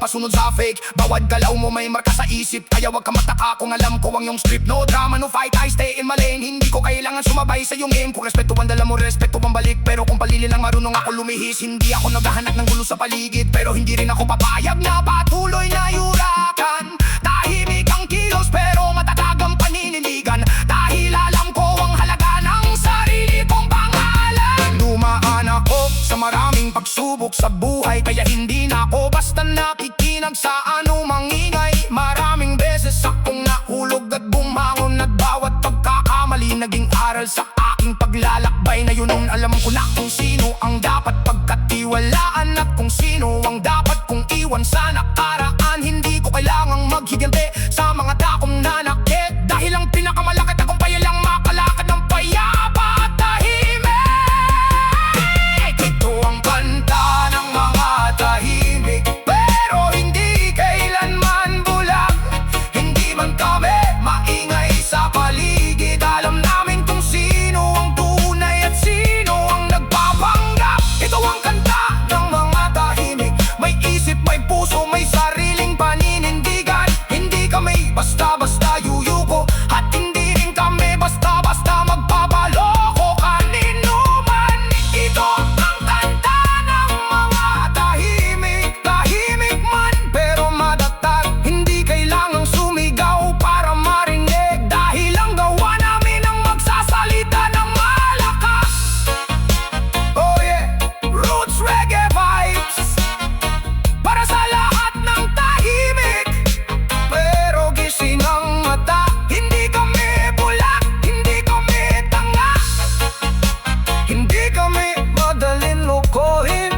masunod sa fake. Bawat galaw mo may marka sa isip, kaya wag ka mataka kung alam ko ang iyong script. No drama, no fight, I stay in my lane. Hindi ko kailangan sumabay sa iyong game. Kung respeto ang dala mo, respeto ang balik. Pero kung palili lang marunong ako lumihis, hindi ako naghahanap ng gulo sa paligid. Pero hindi rin ako papayag na patuloy na yurakan. Tahimik ang kilos pero matatag ang paniniligan. Dahil alam ko ang halaga ng sarili kong pangalan. Dumaan ako sa maraming pagsubok sa buhay, kaya hindi na ako basta nakikinag sa anumang ingay. Maraming beses akong nahulog at bumangon, at bawat pagkakamali naging aral sa aking paglalakbay. Na yun alam ko na kung sino ang dapat pagkatiwalaan at kung sino ang dapat kong iwan sa nakaraan. Hindi ko kailangang maghigante sa mga taong nanakit, dahil ang pinakamalaki tagumpay lang makalakad ng payapa at tahimik. Ito ang kanta ng mga tahimik, pero hindi kailanman bulag. Hindi man kami maingay sa paligid, alam namin kung sino ang tunay at sino ang nagpapanggap. Ito ang kanta ng mga tahimik, may isip, may puso, may sariling paninindigan. Hindi kami basta-basta yuyuko, at hindi rin kami basta-basta magpapaloko kanino man. Ito ang kanta ng mga tahimik, tahimik man pero matatag. Hindi kailangang sumigaw para marinig, dahil ang gawa namin ang magsasalita ng malakas. Oh yeah, roots reggae vibes para sa lahat ng tahimik pero gising ang mata. Hindi kami bulak, hindi kami tanga, hindi kami madaling lokohin.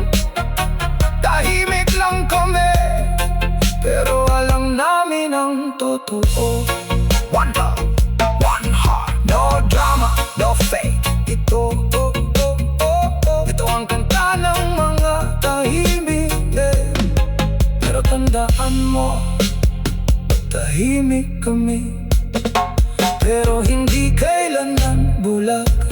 Tahimik lang kami pero alam namin ang totoo. One love, one heart, no drama, no fake. Ito ang kanta ng mga tahimik, pero tandaan mo, tahimik kami pero hindi kailanman bulag.